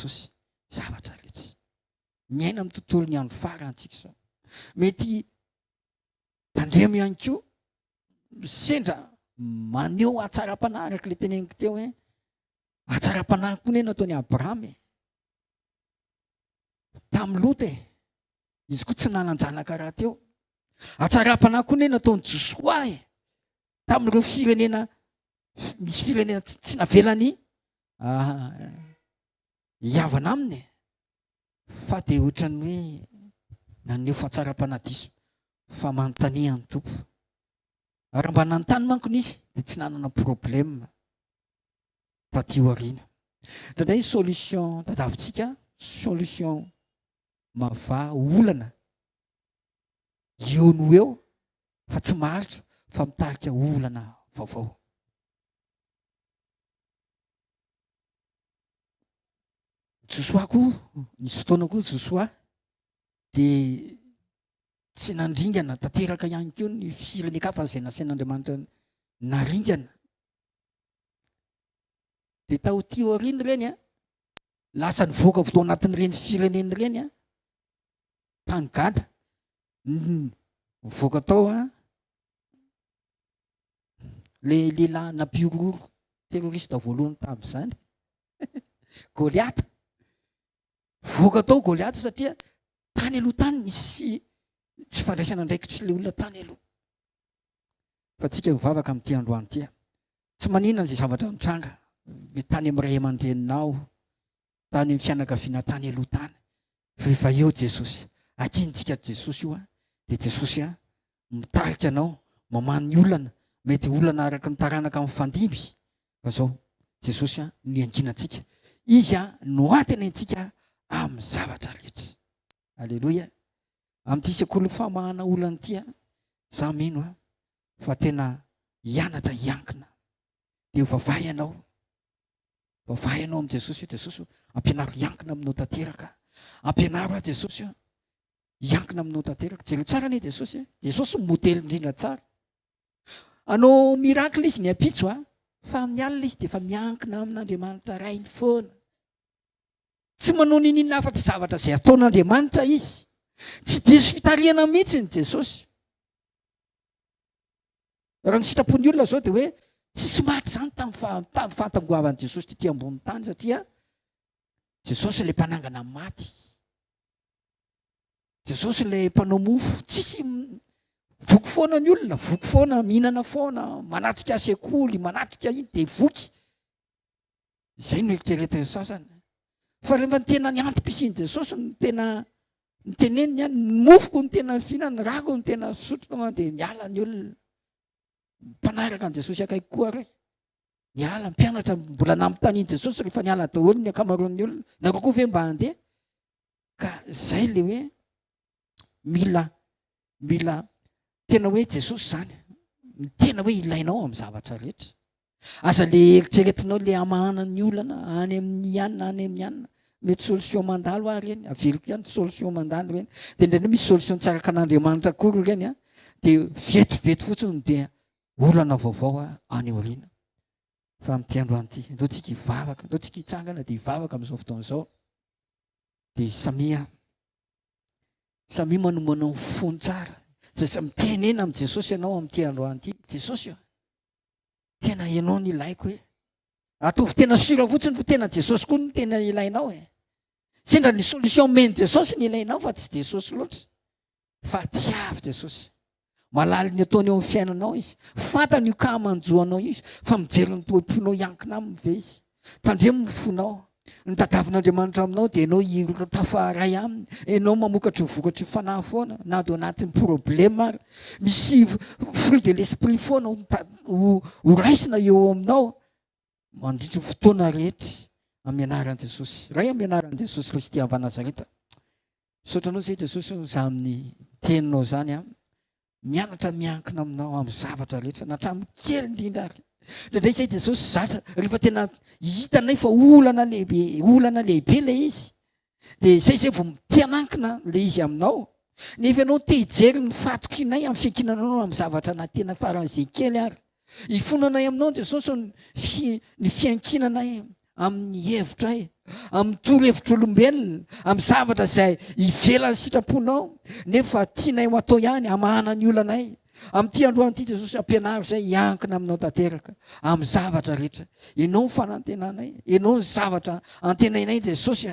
Jesosy zavatra rehetra. Miaina amin'ny tontolo ny andro farantsika zao. Mety tandremo ihany koa sendra maneho atsara-panahy araka le teneniko teo hoe atsara-panahy koa ne nataony Abrahama tamin'ny Lot izy koa tsy nanan-janaka raha teo. Atsara-panahy koa ne nataony Josoa tamin'ireo firenena misy firenena tsy navelany hiavana aminy fa dia ohatran'ny hoe naneho fahatsara-panahy diso fa manontaniany tompo. Raha mba nanontany manko izy dia tsy nanana problème taty aoriana. Indray solution tadavintsika, solution mava olana eo no eo fa tsy maharitra fa mitarika olana vaovao. Josoa koa nisy fotoana koa Josoa dia tsy nandringana tanteraka ihany koa ny firenekafa izay nasain'Andriamanitra naringana. Dia tao tio aoriana ireny lasa nivoaka avy tao anatin'ireny firenena ireny tany Gada. Nivoaka tao le lehilahy nampiororo terroriste voalohany tamin'izany Goliata. Voaka tao Goliata satria tany aloha tany nisy tsy fandraisana andraikitra le olona tany aloha. Fa tsika mivavaka amin'ity androany ity tsy maninona izay zavatra mitranga. Mety tany amin'ny ray aman-dreninao, tany amin'ny fianakaviana tany aloha tany. Rehefa eo Jesosy, akintsika Jesosy io dia Jesosy mitarika anao, mamano ny olana, mety olana araka ny taranaka amin'ny fandimby. Fa zao Jesosy nianginantsika. Izy no atiny antsika amin'ny zavatra rehetra. Alleloia. Amin'ity sekoly famahana olana ity za mino fa tena hianatra hiankina. Dia vavahy ianao. Vavahy ianao amin'ny Jesosy. Jesosy ampianaro hiankina aminao tanteraka. Ampianaro Jesosy hiankina aminao tanteraka. Jereo tsara anie Jesosy. Jesosy modely indrindra tsara. Anao miracle izy ny ampitso fa amin'ny alina izy dia efa miankina amin'Andriamanitra rainy foana. Tsy manao ninina afatra zavatra izay ataon'Andriamanitra izy. Tsy diso fitariana mihitsy ny Jesosy. Raha ny sitrapony olona zao dia hoe tsisy maty zany tamin'ny fahatangoavan'i Jesosy tety ambony tany satria Jesosy ilay mpanangana maty. Jesosy ilay mpanao mofo. Tsisy voky foana ny olona, voky foana, mihinana foana, manatrika sekoly, manatrika iny dia voky. Izay no eritreretin'ny sasany. Fa rehefa ny tena ny antom-pisian'i Jesosy ny tena ny teneniny mofoko ny tena fihinana, rako ny tena sotro dia miala ny olona. Mpanaraka an' Jesosy akaiky koa ray. Miala mpianatra mbola nampitanian'i Jesosy rehefa niala daholo ny ankamaroan'ny olona. Nareo koa ve mba handeha? Ka izay le hoe mila tena hoe Jesosy zany. Tena hoe ilainao amin'ny zavatra rehetra. Aza le eritreretinao le amahanan'ny olana any amin'ny anina, any amin'ny anina. Mety solution mandalo reny, averiko ihany solution mandalo reny. Dia indraindray misy solution tsaraka an'Andriamanitra koa reny dia vetivety fotsiny dia olana vaovao any aoriana. Fa amin'ity androany ity, ndao tsika hivavaka, ndao tsika hitsangana dia hivavaka amin'izao fotoana izao. Dia samy manomanao fony tsara. Samy mitenena amin'ny Jesosy ianao amin'ity androany ity. Jesosy tena ianao ny ilaiko hoe atovy tena sura fotsiny fa tena Jesosy koa no tena ilainao Sendra ny solution meny Jesosy ny ilainao fa tsy Jesosy loatra. Fa tiavy Jesosy. Malaly ny ataony eo amin'ny fiainanao izy. Fantany io ka manjoanao izy. Fa mijery ny toam-ponao hiankina aminy ve izy. Tandremo ny fonao. Ny tadavin'Andriamanitra aminao dia ianao tafaray aminy. Ianao mamokatra vokatry fanahy foana. Na do anatin'ny problème ary. Misy fruit de l'esprit foana ho raisina eo aminao. Mandritry fotoana rehetra amin'ny anaran'i Jesosy. Ray amin'ny anaran'i Jesosy Kristy avy Nazareta. Saotranao izay Jesosy za amin'ny teninao zany mianatra miankina aminao amin'ny zavatra rehetra natramin'ny kely indrindra ary. Indraindray izay Jesosy zatra rehefa tena hitanay fa olana lehibe ilay izy. Dia izay vao mitianankina ilay izy aminao. Nefa ianao te hijery ny fatokinay amin'ny fiankinanao amin'ny zavatra na tena faran'izay kely ary. Hifonanay aminao Jesosy ny fiankinanay amin'ny hevitray amin'ny torohevitr'olombelona, amin'ny zavatra izay ivelany sitraponao, nefa tianay ho atao ihany hamahana ny olanay. Amin'ity androany ity Jesosy ampianaro izay hiankina aminao tanteraka amin'ny zavatra rehetra. Ianao ny fanantenanay, ianao ny zavatra antenainay Jesosy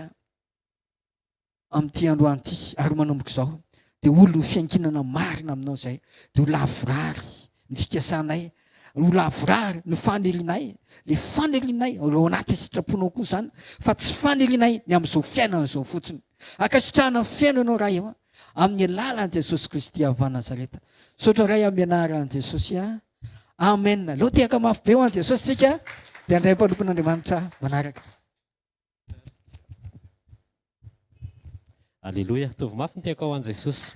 amin'ity androany ity. Ary manomboka izao dia olo fiankinana marina aminao izay, dia ho lavorary ny fikasanay, ho lavorary ny fanerinay, le fanerinay ao anaty sitraponao koa izany, fa tsy fanerinay ny amin'izao fiainana izao fotsiny. Ankasitrahana ny fiainanao raha eo amin'ny alalan'i Jesosy Kristy avy Nazareta. Saotra ray amin'ny anaran'i Jesosy. Amen. Aleo tehaka mafy be ho an'i Jesosy tsika, dia andray mpanompon'Andriamanitra manaraka. Alleloia, tovy mafy ny tiako ho an'i Jesosy.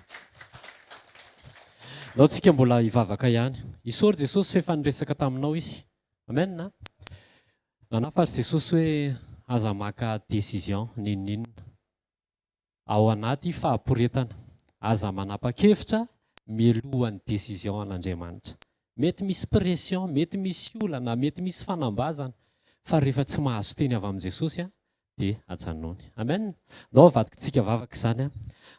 Nao tsika mbola hivavaka ihany. Isory Jesosy fa efa niresaka taminao izy. Amen na? Nanafatra Jesosy hoe aza maka décision ninninona ao anaty fahamporetana, aza manapa-kevitra mialohan'ny décision an'Andriamanitra. Mety misy pression, mety misy olana, mety misy fanambazana, fa rehefa tsy mahazo teny avy amin'i Jesosy dia ajanony. Amen. Ndao avadikitsika vavaka izany.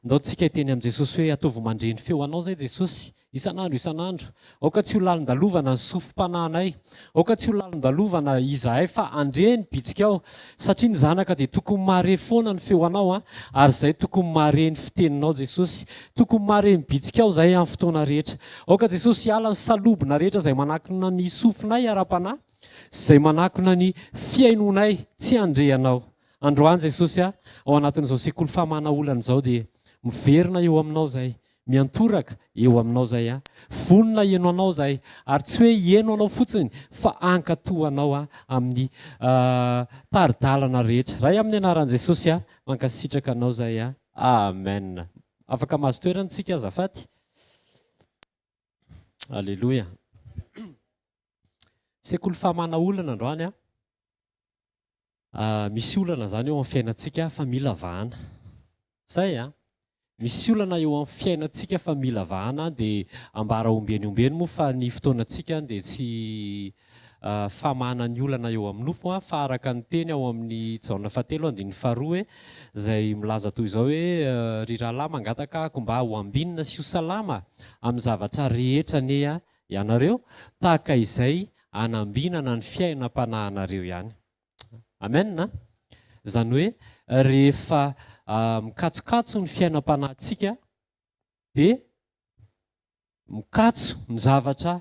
Ndao tsika hiteny amin'i Jesosy hoe ataovy mandreny feo anao zay Jesosy isan'andro isan'andro. Aoka tsy ho lalondalovana ny sofim-panahinay, aoka tsy ho lalondalovana izahay fa andreny bitsikao, satria ny zanaka dia tokony mahare foana ny feo anao ary izay tokony mahare ny fiteninao Jesosy, tokony mahare ny bitsikao izay amin'ny fotoana rehetra. Aoka Jesosy hiala ny salobona rehetra izay manakona ny sofinay ara-panahy, izay manakona ny fiainonay tsy handrehanao. Androany Jesosy ao anatin'izao sekoly famana olana izao dia miverina eo aminao zay, miantoraka eo aminao zay, vonona ieno anao zay, ary tsy hoe ieno anao fotsiny fa ankatoanao amin'ny taridalana rehetra. Rahay amin'ny anaran'i Jesosy mankasitraka anao zay. Amen. Afaka mahazo toerana tsika azafady. Alleloia. Sekoly famana olana androany misy olana zany eo amin'ny fiainantsika fa mila vahana. Zay misy olana eo amin'ny fiainantsika fa mila vahana, dia ambara ombeny moa fa ny fotoanantsika dia tsy famana ny olana eo amin'ny nofo fa araka ny teny ao amin'ny Jaona 7:2 izay milaza toy izao hoe ry rahalahy mangataka ahako mba ho ambinina sy ho salama amin'ny zavatra rehetra ne ianareo, tahaka izay anambinana ny fiainam-panahinareo ihany. Amen na? Izany hoe rehefa mikatokatso ny fiainam-panahintsika dia mikatso ny zavatra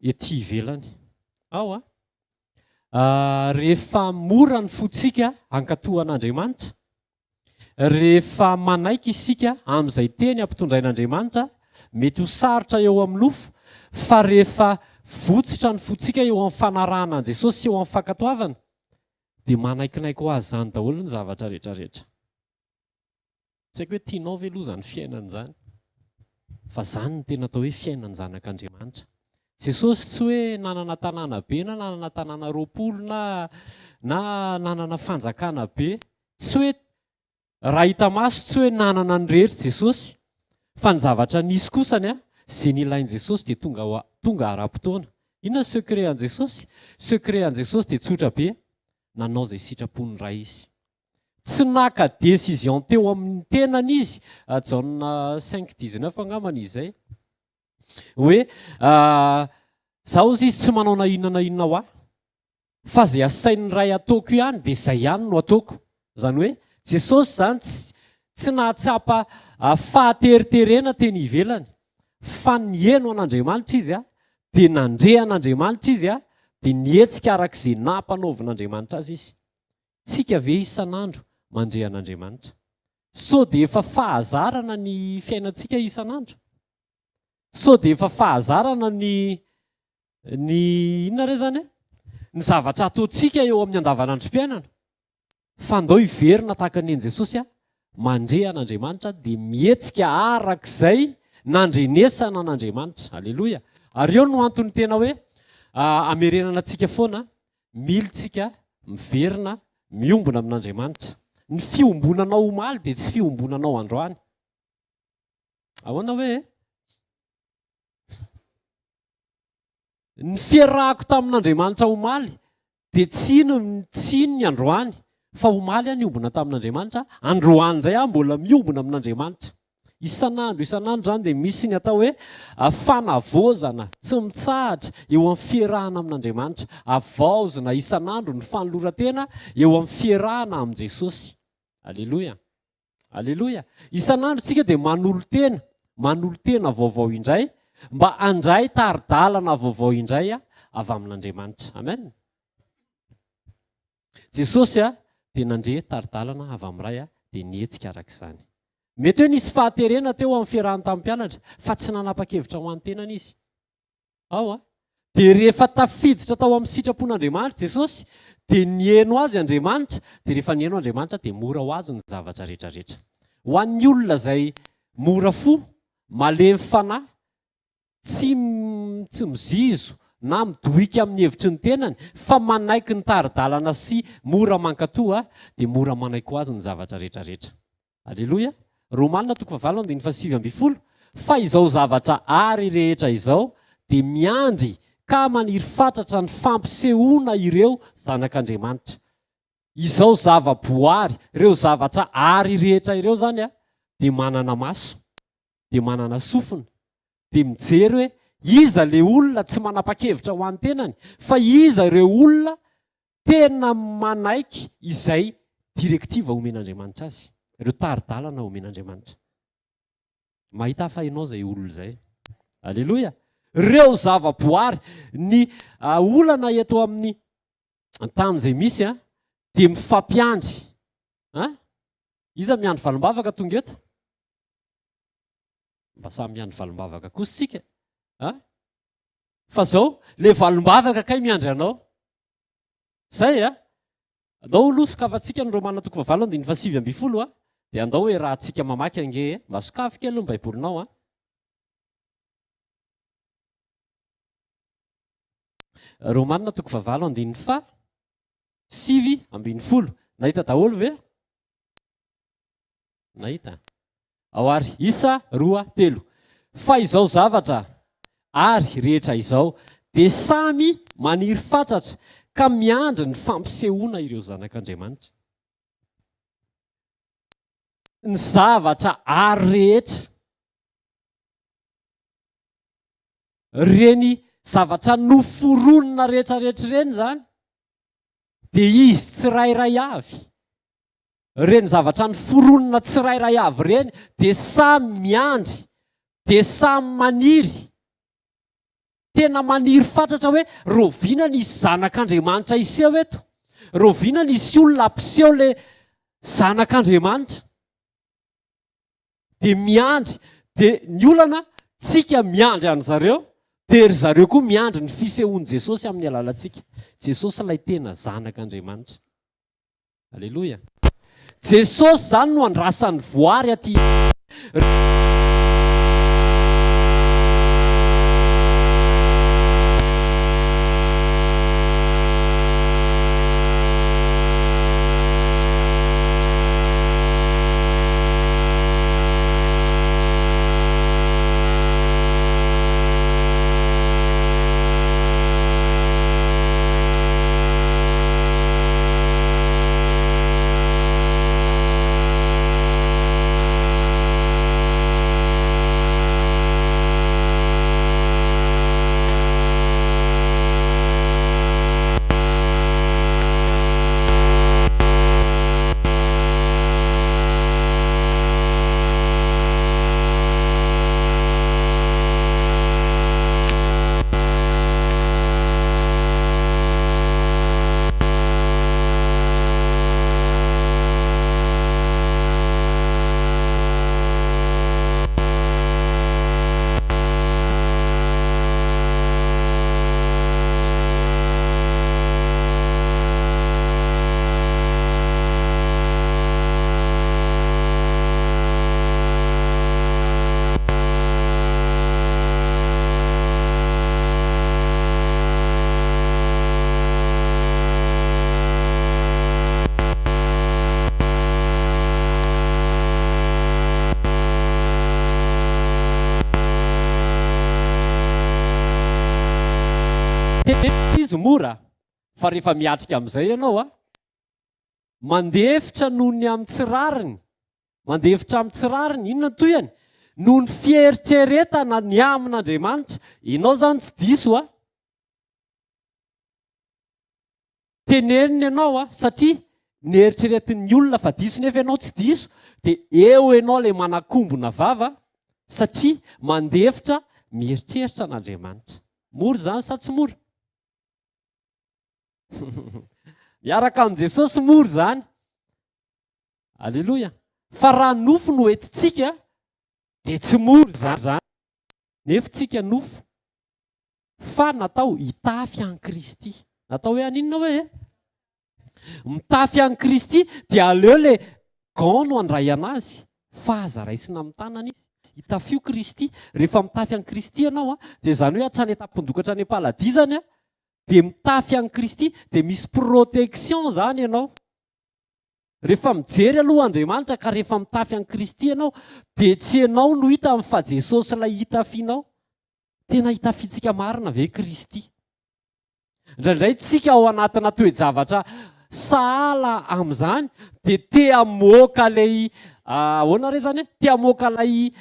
ety ivelany. Ao rehefa mora ny fotsika ankatohan'Andriamanitra, rehefa manaiky isika amin'izay teny ampitondrain'Andriamanitra, mety ho sarotra eo amin'ny lofo, fa rehefa votsitra ny fotsika eo amin'ny fanarahana an' Jesosy eo amin'ny fankatoavana, dia manaikinaiky ho azy zany daholo ny zavatra rehetrarehetra. Tsy haiko hoe tianao ve aloha zany fiainana izany, fa zany ny tena atao hoe fiainany zanak'Andriamanitra. Jesosy tsy hoe nanana tanàna be na nanana tanàna roapolo na nanana fanjakana be, tsy hoe raha hita maso tsy hoe nanana ny rehetra Jesosy, fa ny zavatra nisy kosany izay nilain'i Jesosy dia tonga ara-potoana. Inona secret an' Jesosy? Secret an' Jesosy dia tsotra be, nanao izay sitrapony iray izy. Tsy naka décision teo amin'ny tenany izy, Jaona 5:19 angambany izay, hoe zaho izy tsy manao na inona ho aho, fa izay asain'ny ray ataoko ihany dia izay ihany no ataoko. Izany hoe Jesosy zany tsy nahatsapa fahateriterena teny ivelany, fa nieno an'Andriamanitra izy dia nandre an'Andriamanitra izy dia nietsika arak'izay nampanaovin'Andriamanitra azy izy. Tsika ve isan'andro mandre an'Andriamanitra? So dia efa fahazarana ny fiainantsika isan'andro? So dia efa fahazarana ny inona re zany ny zavatra ataontsika eo amin'ny andavanandrom-piainana? Fa andao hiverina tahaka ny an'i Jesosy mandre an'Andriamanitra dia mietsika arak'izay nandrenesana an'Andriamanitra. Alleloia. Ary eo no antony tena hoe amerenana antsika foana, militsika miverina miombona amin'Andriamanitra. Ny fiombonanao omaly dia tsy fiombonanao androany. Ahoana hoe ny fiarahako tamin'Andriamanitra omaly dia tsy ino ny androany, fa omaly a niombona tamin'Andriamanitra, androany indray a mbola miombona amin'Andriamanitra. Isan'andro zany dia misy ny atao hoe fanavozana tsy mitsahatra eo amin'ny fiarahana amin'Andriamanitra. Avaozana isan'andro ny fanoloran-tena eo amin'ny fiarahana amin'i Jesosy. Aleloia. Aleloia. Isan'andro tsika dia manolo tena vaovao indray mba handray taridalana vaovao indray avy amin'Andriamanitra. Amen. Jesosy dia nandre taridalana avy amin'iray dia nihetsika arak'izany. Mety hoe nisy fahaterena teo amin'ny fiarahany tamin'ny mpianatra fa tsy nanapa-kevitra ho an-tenana izy. Dia rehefa tafiditra tao amin'ny sitrapon'Andriamanitra Jesosy dia nieno azy Andriamanitra, dia rehefa nieno Andriamanitra dia mora ho azy ny zavatra rehetrarehetra. Ho an'ny olona izay mora fo, malemy fanahy, tsy mizizo na midoika amin'ny hevitry ny tenany fa manaiky ny taridalana sy mora mankatoa dia mora manaiky ho azy ny zavatra rehetrarehetra. Aleloia. Romanina 8:7-20. Fa izao zavatra ary rehetra izao dia miandry ka maniry fatratra ny fampisehoana ireo zanak'Andriamanitra. Izao zava-boary, ireo zavatra ary rehetra ireo zany dia manana maso, dia manana sofina, dia mijery hoe iza le olona tsy manapa-kevitra ho an-tenany, fa iza ireo olona tena manaiky izay direktiva omen'Andriamanitra azy. Ireo taridalana omen'Andriamanitra. Mahita fa ianao izay olona izay. Aleloia. Ireo zava-boary, ny olana eto amin'ny tany izay misy dia mifampiandry. Iza miandry valim-bavaka tonga eto? Mba samy miandry valim-bavaka kosa isika. Fa izao, le valim-bavaka kay miandry anao. Zay andao aloha sokafantsika ny Romanina 8:7-20 dia andao hoe raha antsika mamaky ange mba sokafy kely ny baibolinao. Romanina 8:7-20. Nahita daholo ve? Nahita. Ao ary isa 2:3. Fa izao zavatra ary rehetra izao dia samy maniry fatratra ka miandry ny fampisehoana ireo zanak'Andriamanitra. Ny zavatra ary rehetra, reny zavatra noforonina rehetrarehetra reny zany dia izy tsirairay avy. Reny zavatra noforonina tsirairay avy reny dia samy miandry, dia samy maniry. Tena maniry fatratra hoe roviana nisy zanak'Andriamanitra iseho eto. Roviana nisy olona ampiseho le zanak'Andriamanitra. Dia miandry, dia ny olana tsika miandry an'zareo, dia ry zareo koa miandry ny fisehoan'i Jesosy amin'ny alalantsika. Jesosy ilay tena zanak'Andriamanitra. Aleloia. Jesosy zany no andrasan'ny voary aty. Izy mora fa rehefa miatrika amin'izay ianao mandehevitra noho ny amin'ny tsirariny, mandehevitra amin'ny tsirariny, inona ny toyany? Noho ny fieritreretana ny amin'Andriamanitra. Ianao zany tsy diso teneniny ianao satria ny eritreretin'ny olona fa diso nefa ianao tsy diso, dia eo ianao ilay manakombona vava satria mandehevitra mieritreritra an'Andriamanitra. Mora zany sa tsy mora? Miaraka amin'i Jesosy mora zany. Aleloia. Fa raha nofo no entintsika dia tsy mora zany. Nefa tsika nofo fa natao hitafy an'i Kristy. Natao hoe aninona hoe? Mitafy an'i Kristy dia aleo ilay gant no handray anazy fa aza raisina amin'ny tanana izy. Hitafio Kristy. Rehefa mitafy an'i Kristy ianao dia zany hoe hatrany an-tampondokatra any am-paladizany dia mitafy an'i Kristy dia misy protection zany ianao. Rehefa mijery aloha Andriamanitra ka rehefa mitafy an'i Kristy ianao dia tsy ianao no hita fa Jesosy ilay hitafianao. Tena hitafiantsika marina ve Kristy? Indraindray tsika ao anatina toe-javatra sahala amin'izany dia te hamoaka ilay ahoana re zany? Te hamoaka ilay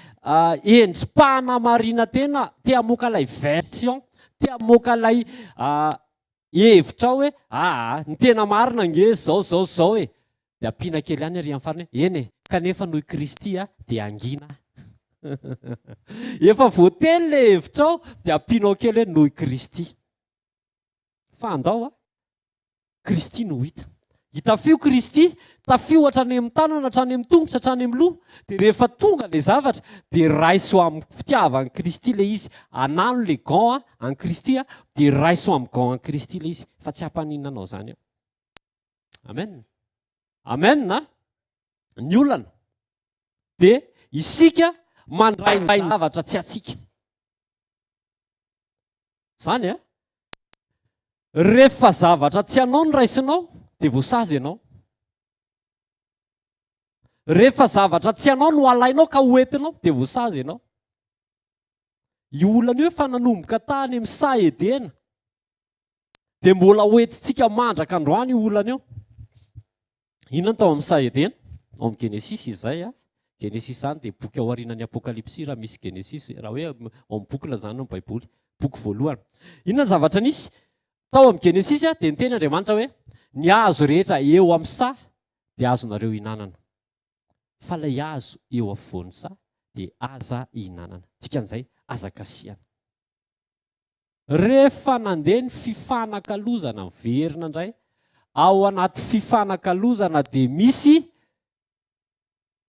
endrim-pahana marina tena, te hamoaka ilay version, te hamoaka ilay hevitra hoe ny tena marina nge zao e. Dia ampiana kely ihany ary amin'ny farany eny kanefa noho Kristy dia angina. Efa voateny ilay hevitrao dia ampianao kely hoe noho Kristy. Fa andao Kristy no hita. Hitafio Kristy, tafio hatrany amin'ny tanana, hatrany amin'ny tongotra, hatrany amin'ny loha. Dia rehefa tonga ilay zavatra dia raiso amin'ny fitiavany Kristy ilay izy. Anano ilay gant an'i Kristy dia raiso amin'ny gant an'i Kristy ilay izy. Fa tsy hampaninanao zany. Amen. Amen na? Ny olana. Dia isika mandray ny zavatra tsy hatsika. Zany rehefa zavatra tsy anao no raisinao dia voasazy ianao. Rehefa zavatra tsy anao no alainao ka hoentinao dia voasazy ianao. Io olana io efa nanomboka tany amin'ny Saedena dia mbola hoentintsika mandraka androany io olana io. Inona tao amin'ny Saedena? Ao amin'ny Genesis izay Genesis zany dia boky ao aorianan'ny Apokalipsy raha misy Genesis, raha hoe ao amin'ny boky zany ny Baiboly, boky voalohany. Inona ny zavatra nisy? Tao amin'ny Genesis dia niteny Andriamanitra hoe ny hazo rehetra eo amin'ny sa dia azonareo hinanana. Fa ilay hazo eo afovoan'ny sa dia aza hinanana. Dikan'izay aza-kasiana. Rehefa nandeha ny fifanakalozana miverina indray, ao anaty fifanakalozana dia misy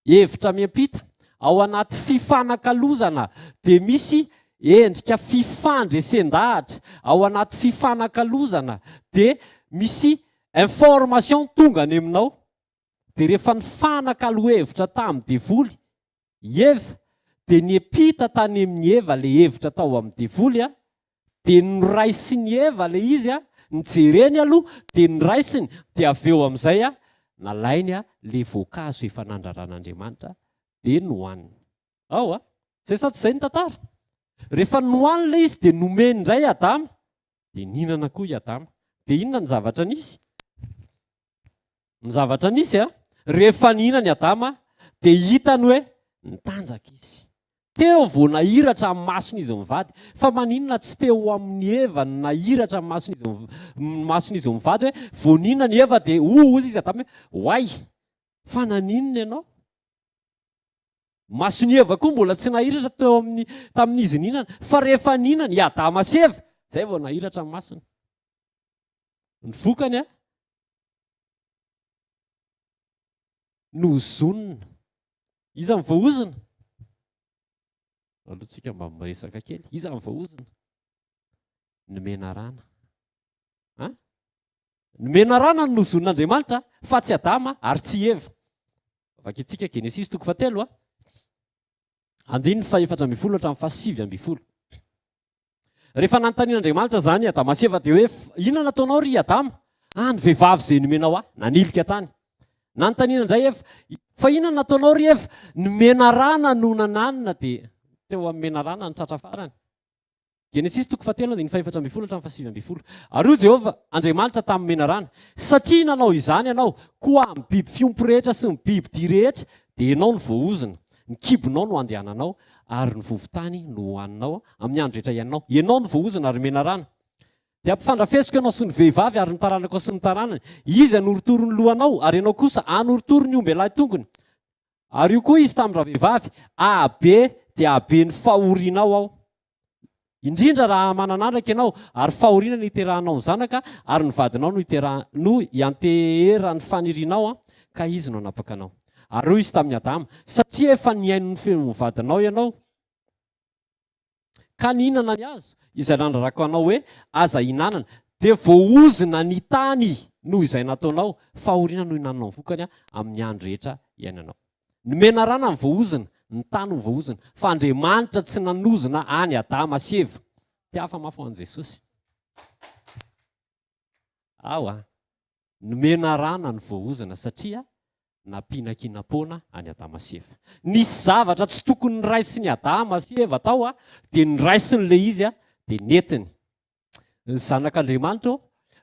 hevitra miampita. Ao anaty fifanakalozana dia misy endrika fifandresendahatra. Ao anaty fifanakalozana dia misy information tonga any aminao. Dia rehefa nifanakalo-hevitra tamin'ny devoly Eva dia niampita tany amin'ny Eva ilay hevitra tao amin'ny devoly dia noraisiny Eva ilay izy nijereny aloha dia noraisiny dia avy eo amin'izay nalainy ilay voankazo efa nandraran'Andriamanitra dia nohaniny. Ao izay sa tsy izay ny tantara? Rehefa nohaniny ilay izy dia nomeny indray Adama dia nihinana koa i Adama. Dia inona ny zavatra nisy? Ny zavatra nisy rehefa nihinana i Adama dia hitany hoe nitanjaka izy. Teo vao nahiratra amin'ny masony izy mivady. Fa maninona tsy teo amin'ny Eva nahiratra amin'ny masony izy mivady hoe vao nihinana ny Eva dia ozy izy Adama hoe hoay, fa naninona ianao? Masony Eva koa mbola tsy nahiratra teo tamin'izy nihinana. Fa rehefa nihinana i Adama sy Eva, izay vao nahiratra amin'ny masony. Ny vokany nozonina. Iza ny voaozina? Alohantsika mba miresaka kely. Iza ny voaozina? Nomena rana. Nomena rana no nozon'Andriamanitra fa tsy Adama ary tsy Eva. Vakintsika Genesis 7 andininy 7:10 hatramin'ny 7:20. Rehefa nanontanian'Andriamanitra zany Adama sy Eva dia hoe inona nataonao ry Adama? Ny vehivavy izay nomenao nanilika tany. Nanontaniana indray Eva, fa inona nataonao ry Eva? Nomena rana no nananina. Dia teo amin'ny mena rana ny tratra farany. Genesis 3:7-7. Ary Jehova Andriamanitra tamin'ny menarana, satria nanao izany ianao koa amin'ny biby fiompy rehetra sy ny biby dia rehetra, dia ianao no voaozina, ny kibonao no andehananao ary ny vovotany no hohaninao amin'ny andro rehetra iainanao. Ianao no voaozina ary menarana. Dia ampifandrafesiko ianao sy ny vehivavy ary ny taranako sy ny taranany. Izy anoritoro ny lohanao ary ianao kosa anoritoro ny omby lahy tongony. Ary io koa izy tamin'ny vehivavy, abe dia abe ny fahorianao ao. Indrindra raha mananaraka ianao ary fahoriana no iterahanao ny zanaka ary ny vadinao no ianteheran'ny fanirianao ka izy no anapaka anao. Ary izy tamin'ny Adama, satria efa niaino ny feon'ny vadinao ianao ka nihinana ny azo izay nandrarako anao hoe aza hinanana, dia voaozina ny tany noho izay nataonao, fahoriana no hinananao ny vokany amin'ny andro rehetra iainanao. Ny menarana ny voaozina, ny tany ny voaozina, fa Andriamanitra tsy nanozina any Adama sy Eva. Tia hafa mafy ho an'i Jesosy. Ny menarana ny voaozina satria nampinakinam-pona any Adama sy Eva. Nisy zavatra tsy tokony niraisiny Adama sy Eva tao dia niraisiny le izy dia netiny. Ny zanak'Andriamanitra,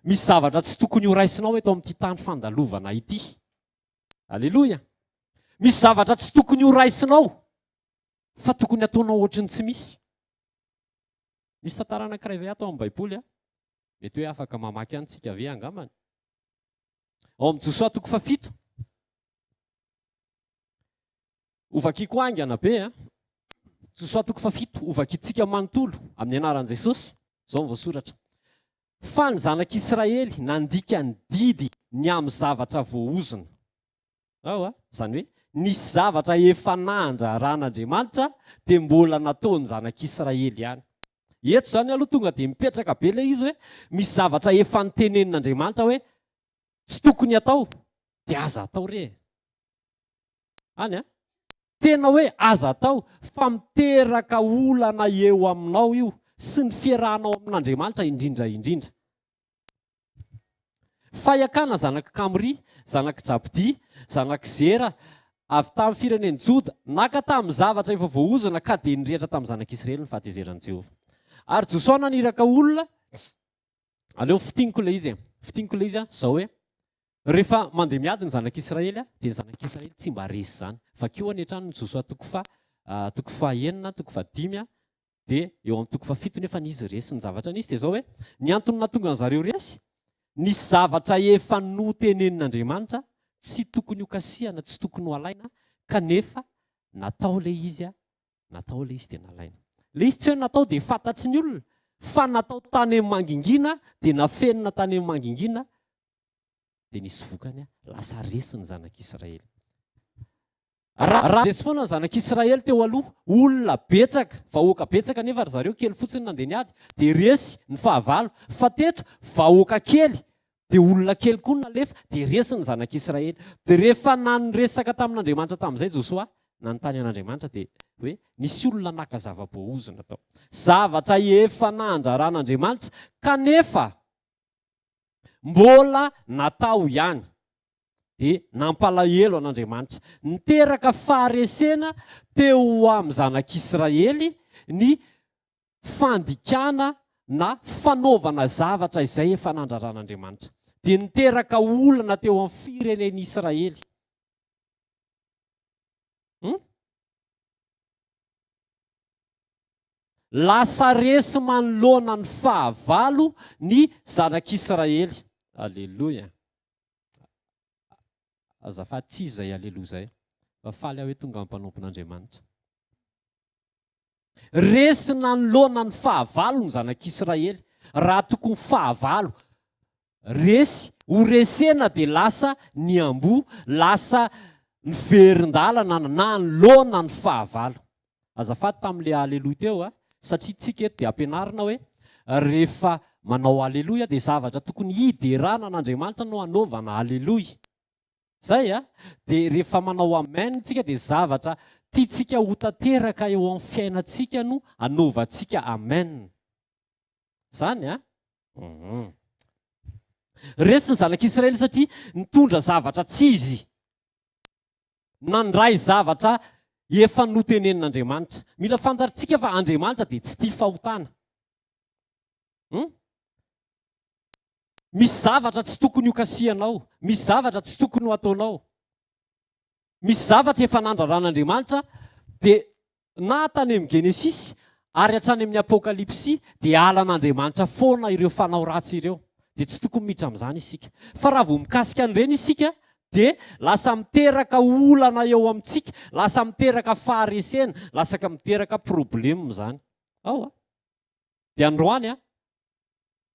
misy zavatra tsy tokony ho raisinao eto amin'ity tany fandalovana ity. Aleloia. Misy zavatra tsy tokony ho raisinao fa tokony ataonao ohatrany tsy misy. Misy tantara anankiray izay atao amin'ny Baiboly, mety hoe afaka mamaky antsika ve angambany. Ao amin'ny Josoa 7. Ovaky koa aingana be. Josoa 7 ovaky itsika manontolo amin'ny anaran'i Jesosy. Izao ny voasoratra. Fa ny zanak'Israely nandika ny didy ny amin'ny zavatra voaozina. Izany hoe nisy zavatra efa nandraran'Andriamanitra dia mbola nataony zanak'Israely ihany. Eto izany aloha tonga dia mipetraka be ilay izy hoe misy zavatra efa nitenenin'Andriamanitra hoe tsy tokony atao dia aza atao re. Tena hoe aza atao, fa miteraka olana eo aminao io sy ny fiarahanao amin'Andriamanitra indrindra. Fahakana zanak' Kamri, zanak' Jabdi, zanak' Zera, avy tamin'ny firenen'i Joda, naka tamin'ny zavatra efa voaozina ka dia nirehatra tamin'ny zanak'Israely ny fahatezeran'i Jehova. Ary Josoa naniraka olona, aleo fitiniko ilay izy. Fitiniko ilay izy izao hoe rehefa mandeha miady ny zanak'Israely dia ny zanak'Israely tsy mba resy izany. Vakeo anetrany ny Josoa 9, 5 dia eo amin'ny 7 nefa izy resy ny zavatra nisy. Dia izao hoe ny antony nahatonga an'zareo resy, nisy zavatra efa notenenin'Andriamanitra tsy tokony ho kasihana, tsy tokony ho alaina, kanefa natao ilay izy dia nalaina. Ilay izy tsy hoe natao dia fantatry ny olona, fa natao tany amin'ny mangingina dia nafenina tany amin'ny mangingina dia nisy vokany lasa resy ny zanak'Israely. Raha resy foana ny zanak'Israely teo aloha, olona betsaka, vahoaka betsaka nefa ry zareo kely fotsiny nandeha niady, dia resy ny fahavalo. Fa teto vahoaka kely dia olona kely koa nalefa dia resy ny zanak'Israely. Dia rehefa nanoresaka tamin'Andriamanitra tamin'izay Josoa, nanontany an'Andriamanitra dia hoe nisy olona naka zava-boaozina tao. Zavatra efa nandraran'Andriamanitra kanefa mbola natao ihany. Dia nampalahelo an'Andriamanitra. Niteraka faharesena teo amin'ny zanak'Israely ny fandikana na fanaovana zavatra izay efa nandraran'Andriamanitra. Dia niteraka olana teo amin'ny firenen'i Israely. Lasa resy manoloana ny fahavalo ny zanak'Israely. Aleloia. Azafady tsy izay aleloia izay. Fa faly aho hoe tonga mpanompon'Andriamanitra. Resy nanoloana ny fahavalo ny zanak'Israely. Raha tokony fahavalo, resy, ho resena dia lasa ny ambo, lasa ny verin-dalana na noloana ny fahavalo. Azafady tamin'ilay aleloia teo satria tsika eto dia ampianarina hoe rehefa manao aleloia dia zavatra tokony hiderana an'Andriamanitra no hanaovana aleloia. Zay dia rehefa manao amen tsika dia zavatra tiatsika ho tanteraka eo amin'ny fiainantsika no hanaovantsika amen. Zany resy ny zanak'Israely satria nitondra zavatra tsy izy, nandray zavatra efa notenenin'Andriamanitra. Mila fantatritsika fa Andriamanitra dia tsy tia fahotana. Misy zavatra tsy tokony ho kasihanao, misy zavatra tsy tokony ho ataonao, misy zavatra efa nandraran'Andriamanitra dia na tany amin'ny Genesisy ary hatrany amin'ny Apokalipsy dia alan'Andriamanitra foana ireo fanao ratsy ireo, dia tsy tokony miditra amin'izany isika. Fa raha vao mikasika an'ireny isika dia lasa miteraka olana eo amintsika, lasa miteraka faharesena, lasa miteraka problema izany. Dia androany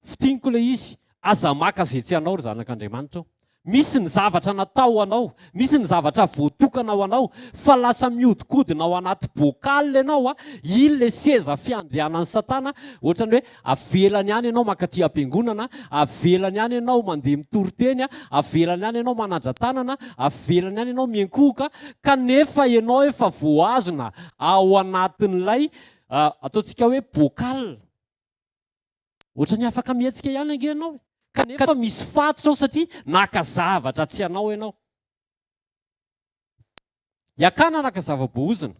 fitiniko ilay izy, aza maka izay tsy anao ry zanak'Andriamanitra. Misy ny zavatra natao anao, misy ny zavatra voatokana ho anao, fa lasa miodikodina ao anaty bokaly ianao. Ilay seza fiandrianan'ny Satana, ohatrany hoe avelany ihany ianao mankaty am-piangonana, avelany ihany ianao mandeha mitory-teny, avelany ihany ianao manandra tanana, avelany ihany ianao miankohoka, kanefa ianao efa voazona ao anatin'ilay ataontsika hoe bokaly. Ohatrany afaka mihetsika ihany ange ianao, kanefa misy fatotra ao satria naka zavatra tsy anao ianao. Iakana naka zava-boazona,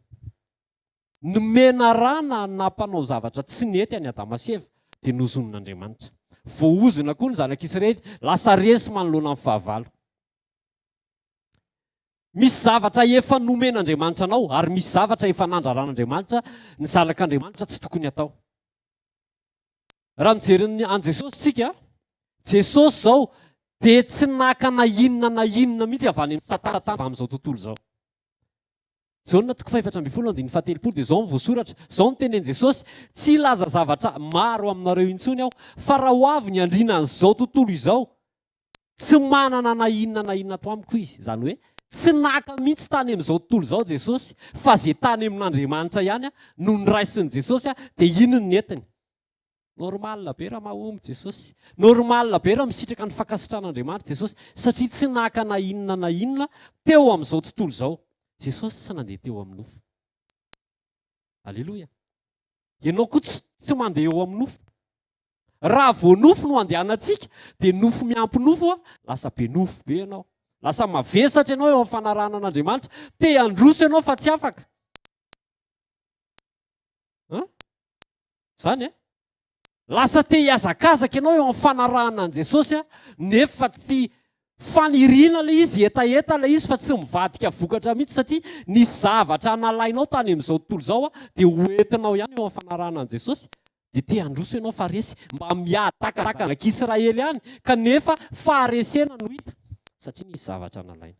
nomena rana nampanao zavatra tsy nety any Adama sy Eva dia nozon'Andriamanitra. Voaozona koa ny zanak'Israely, lasa resy manoloana amin'ny fahavalo. Misy zavatra efa nomen'Andriamanitra anao ary misy zavatra efa nandraran'Andriamanitra ny zanak'Andriamanitra tsy tokony atao. Raha mijery an Jesosy tsika, Jesosy zao dia tsy naka na inona mihitsy avy any amin'ny Satana amin'izao tontolo izao. Jaona 4:17 dia izao voasoratra, izao no tenenin Jesosy, tsy ilaza zavatra maro aminareo intsony aho, fa raha ho avy ny andriana an'izao tontolo izao, tsy manana na inona ato amiko izy. Izany hoe tsy naka mihitsy tany amin'izao tontolo izao Jesosy, fa izay tany amin'Andriamanitra ihany no niraisin'i Jesosy dia ino ny netiny. Normal be raha mahomby Jesosy, normal be raha misitraka ny fankasitran'Andriamanitra Jesosy, satria tsy naka na inona teo amin'izao tontolo izao. Jesosy tsy nandeha teo amin'ny nofo. Aleloia. Ianao koa tsy mandeha eo amin'ny nofo. Raha vao nofo no andehanantsika dia nofo miampy nofo, lasa be nofo be ianao, lasa mavesatra ianao eo amin'ny fanarahana an'Andriamanitra, te handroso ianao fa tsy afaka. Zany lasa te hiazakazaka ianao eo amin'ny fanarahana an' Jesosy nefa tsy faniriana ilay izy, etaeta ilay izy fa tsy mivadika vokatra mihitsy, satria ny zavatra nalainao tany amin'izao tontolo izao dia hoentinao ihany eo amin'ny fanarahana an' Jesosy, dia te handroso ianao faharesy mba miadakadaka an'Israely ihany, kanefa faharesena no hita satria nisy zavatra nalaina.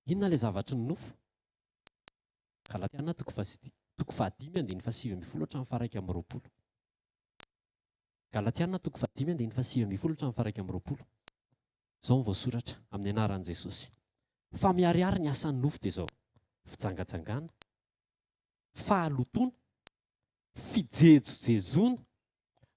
Inona ilay zavatra ny nofo? Galatiana 5:7-20. Galatiana 5:7-20. Izao ny voasoratra amin'ny anaran'i Jesosy. Fa miharihary ny asan'ny nofo dia izao: fijangajangana, fahalotoana, fijejojejona,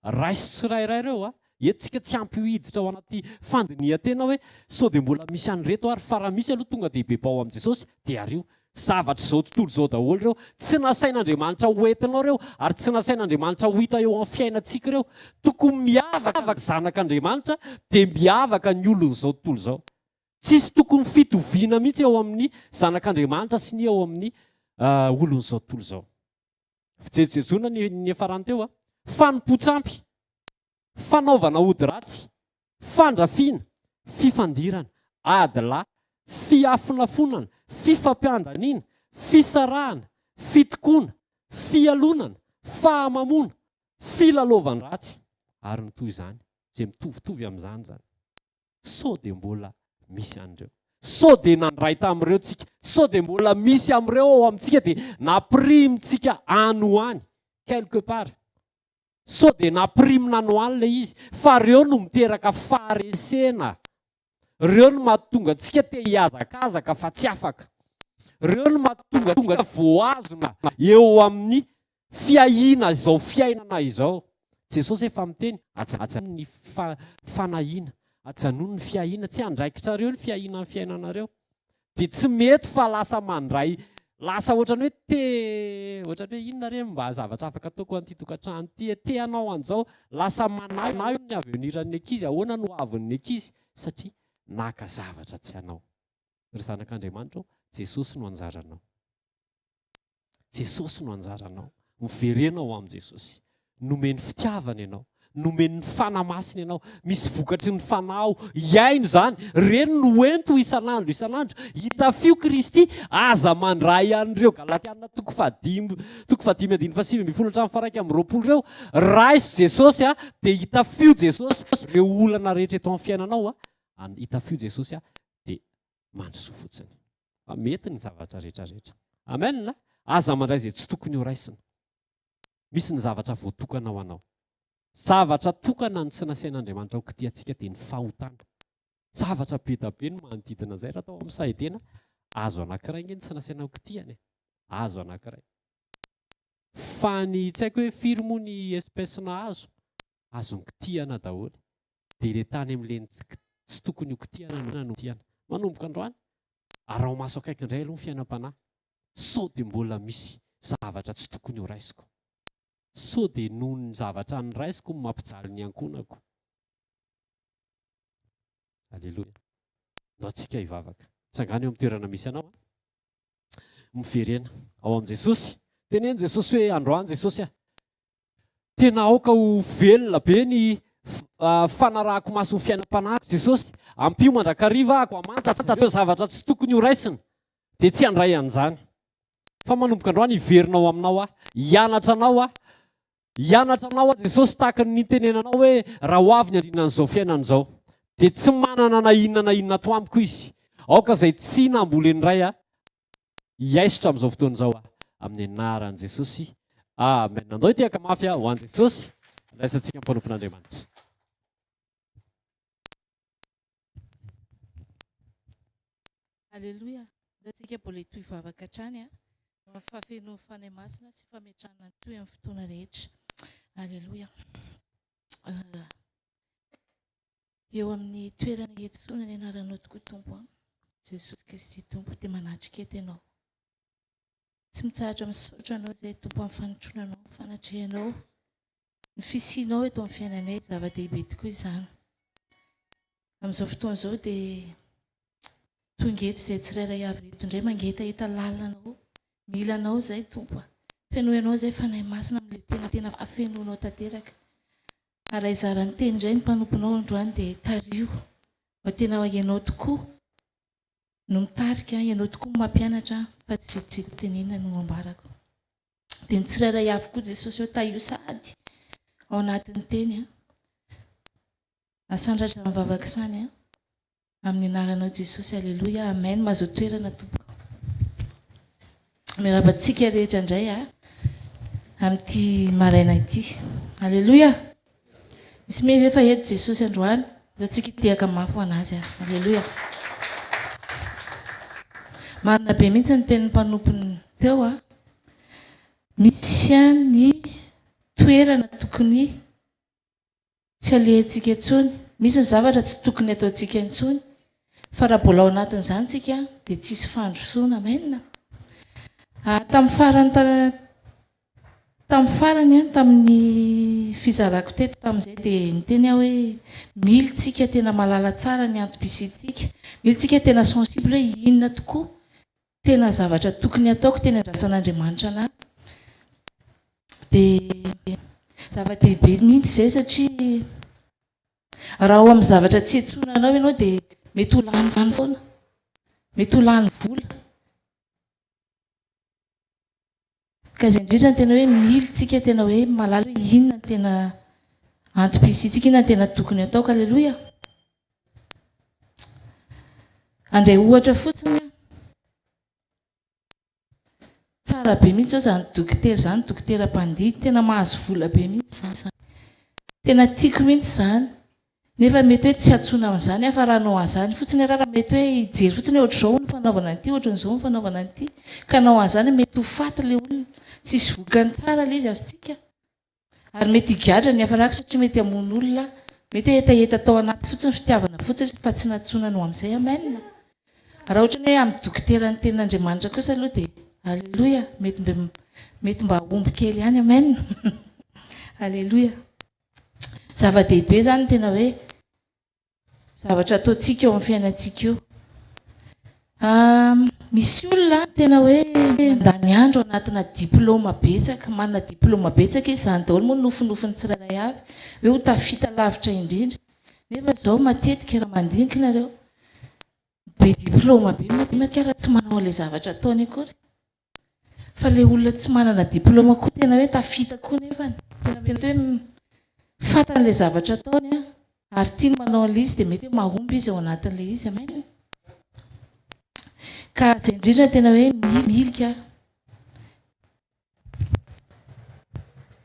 raiso tsirairay ireo. Etsika tsy ampy hiditra ao anaty fandinihan-tena hoe sao dia mbola misy an'ireto ary, fa raha misy aloha tonga dia bebao amin'i Jesosy dia ario. Zavatra izao tontolo izao daholo ireo tsy nasain'Andriamanitra hoentinao ireo, ary tsy nasain'Andriamanitra ho hita eo amin'ny fiainantsika ireo. Tokony miavaka zanak'Andriamanitra dia miavaka ny olon'izao tontolo izao. Tsisy tokony fitoviana mihitsy eo amin'ny zanak'Andriamanitra sy ny eo amin'ny olon'izao tontolo izao. Fijejojejona ny efarany teo, fanompontsampy, fanaovana ody ratsy, fandrafiana, fifandirana, adila, fiafinafonana, fifampiandaniana, fisarahana, fitokoana, fialonana, fahamamona, filalaovana ratsy ary ny toy izany izay mitovitovy amin'izany zany. Sao dia mbola misy an'ireo, sao dia nandray tamin'ireo tsika, sao dia mbola misy amin'ireo ao amintsika dia napirimitsika any ho any quelque part. Sao dia napirimina any ho any ilay izy, fa ireo no miteraka faharesena. Ireo no mahatonga antsika te hiazakazaka fa tsy afaka. Ireo no mahatonga voazona eo amin'ny fiahiana izao fiainana izao. Jesosy efa miteny ajanony ny fanahiana, ajanony ny fiahiana, tsy andraikitra ireo ny fiahiana amin'ny fiainanareo. Dia tsy mety fa lasa mandray, lasa ohatrany hoe inona re mba zavatra afaka ataoko an'ity tokantrano ity, te hanao an'izao, lasa manahy ny aveniran'ny ankizy, ahoana no avin'ny ankizy, satria naka zavatra tsy hanao. Ry zanak'Andriamanitra, Jesosy no anjaranao. Jesosy no anjaranao. Miverenao amin'i Jesosy. nomeny fitiavana ianao, nomeny fanamasina ianao, misy vokatry ny fanao iaino zany, reny no ento isan'andro isan'andro. Hitafio Kristy aza mandray an'ireo Galatiana toko fahadimy andiny fahasivy ambin'ny folo hatramin'ny faraika amby roapolo ireo. Raisy Jesosy dia hitafio Jesosy ireo olana rehetra eto amin'ny fiainanao hitafio Jesosy dia mandroso fotsiny. Mety ny zavatra rehetrarehetra. Amen. Aza mandray izay tsy tokony ho raisina. Misy ny zavatra voatokana ho anao. Zavatra tokana ny tsy nasain'Andriamanitra ho kitiantsika dia ny fahotana. Zavatra be da be no manodidina izay raha atao amin'ny sahidena. Azo anankiray ny tsy nasaina ho kitiany. Azo anankiray. Fa ny tsy haiko hoe firy moa ny espèce-na hazo. Azony kitiana daholo. Dia ilay tany amin'ilay tsy tokony ho kitiana no kitiana. Manomboka androany. Arao maso akaiky indray aloha ny fiainam-panahy. Sao dia mbola misy zavatra tsy tokony ho raisiko. Sao dia noho ny zavatra ny raisiko no mampijaly ny ankonako. Alleloia. Ndao tsika hivavaka. Tsangany eo amin'ny toerana misy anao. Miverena ao amin'i Jesosy. Teneny Jesosy hoe androany Jesosy tena aoka ho velona be ny fanarahako maso ny fiainam-panahiko Jesosy. Ampio mandrakariva ako amantatra zavatra tsy tokony ho raisina. Dia tsy handray an'izany. Fa manomboka androany hiverinao aminao hianatra anao hianatra anao Jesosy tahaka ny tenenanao hoe raha ho avy ny andrinan'izao fiainan'izao dia tsy manana na inona to amiko izy. Aoka izay tsy namboleny iray hiaisotra amin'izao fotoana izao amin'ny anaran'i Jesosy. Amen. Andao itiaka mafy ho an'i Jesosy. Raisantsika mpanompon'Andriamanitra. Alleluia. Antsika mbola hitohy vavaka hatrany fafeno fanahy masina sy fametrahana toy amin'ny fotoana rehetra. Alleluia. Eo amin'ny toerana ietsoana ny anaranao tokoa Tompo. Jesosy Kristy Tompo dia manatrika eto ianao. Tsy mitsahatra misaotra anao izay Tompo amin'ny fanotronanao, fanatrehanao, ny fisianao eto amin'ny fiainanay zava-dehibe tokoa izany. Amin'izao fotoana izao dia tonga eto izay tsirairay avy eto indray mangetaeta lalanao, milanao izay Tompo. Fenoanao izay fanahy masina amin'ilay tena afenonao tanteraka. Ary izarany teny indray ny mpanomponao androany dia tario. Mba tena ianao tokoa no mitarika, ianao tokoa no mampianatra fa tsy tenenina no ambarako. Dia ny tsirairay avy koa Jesosy eo taio sady ao anatin'ny teny. Asandratra ny vavaka sany amin'ny anaranao Jesosy. Alleluia. Amen. Mahazo toerana Tompo. Miarabantsika rehetra indray amin'ity maraina ity. Alleluia. Misy mevy efa eto Jesosy androany. Ndao tsika hitehaka mafy ho anazy. Alleluia. Marina be mihitsy ny tenin'ny mpanompony teo. Misy ny toerana tokony tsy alehantsika intsony. Misy ny zavatra tsy tokony ataontsika intsony. Fa raha mbola ao anatin'izany tsika dia tsisy fandrosoana. Amen. Tamin'ny farany tamin'ny fizarako teto tamin'izay dia niteny aho hoe mily tsika tena malala tsara ny antom-pisiantsika. Mily tsika tena sensible hoe inona tokoa tena zavatra tokony ataoko teny andrasan'Andriamanitra anahy. Dia zava-dehibe mihitsy izay satria raha ao amin'ny zavatra tsy etsonanao ianao dia mety ho lany vany foana, mety ho lany vola. Ka izay indrindra ny tena hoe mily tsika tena hoe malala hoe inona tena antom-pisiantsika, inona tena tokony ataoko. Alleluia. Andray ohatra fotsiny tsara be mihitsy zao izany dokotera izany, dokotera-mpandidy tena mahazo vola be mihitsy izany. Tena tiako mihitsy izany. Nefa mety hoe tsy atsoina amin'izany fa raha anao an'izany fotsiny raha mety hoe hijery fotsiny ohatr'izao ny fanaovana an'ity, ohatran'izao ny fanaovana an'ity, ka anao an'izany mety ho faty ilay olona, tsisy vokany tsara ilay izy azontsika. Ary mety higadra ny hafarako satria mety hamono olona, mety hoe hetaheta tao anaty fotsiny fitiavana fotsiny fa tsy natsoina no amin'izay. Amen. Raha ohatra hoe amin'ny dokotera ny tenin'Andriamanitra kosa aloha dia alleluia, mety mba omby kely ihany. Amen. Alleluia. Zava-dehibe zany tena hoe zavatra ataontsika eo amin'ny fiainantsika eo. misy olona tena hoe mandany andro anatina diplôma betsaka, manana diplôma betsaka izy, zany daholo moa nofinofiny tsirairay avy hoe ho tafita lavitra indrindra. Nefa zao matetika raha mandinika nareo be diplôma be matetika raha tsy manao an'ilay zavatra ataony akory. Fa le olona tsy manana diplôma koa tena hoe tafita koa nefany. Tena hoe fatan'ilay zavatra ataony ary tiany manao an'ilay izy dia mety hoe mahomby izy ao anatin'ilay izy. Amen. Ka izay indrindra tena hoe milika.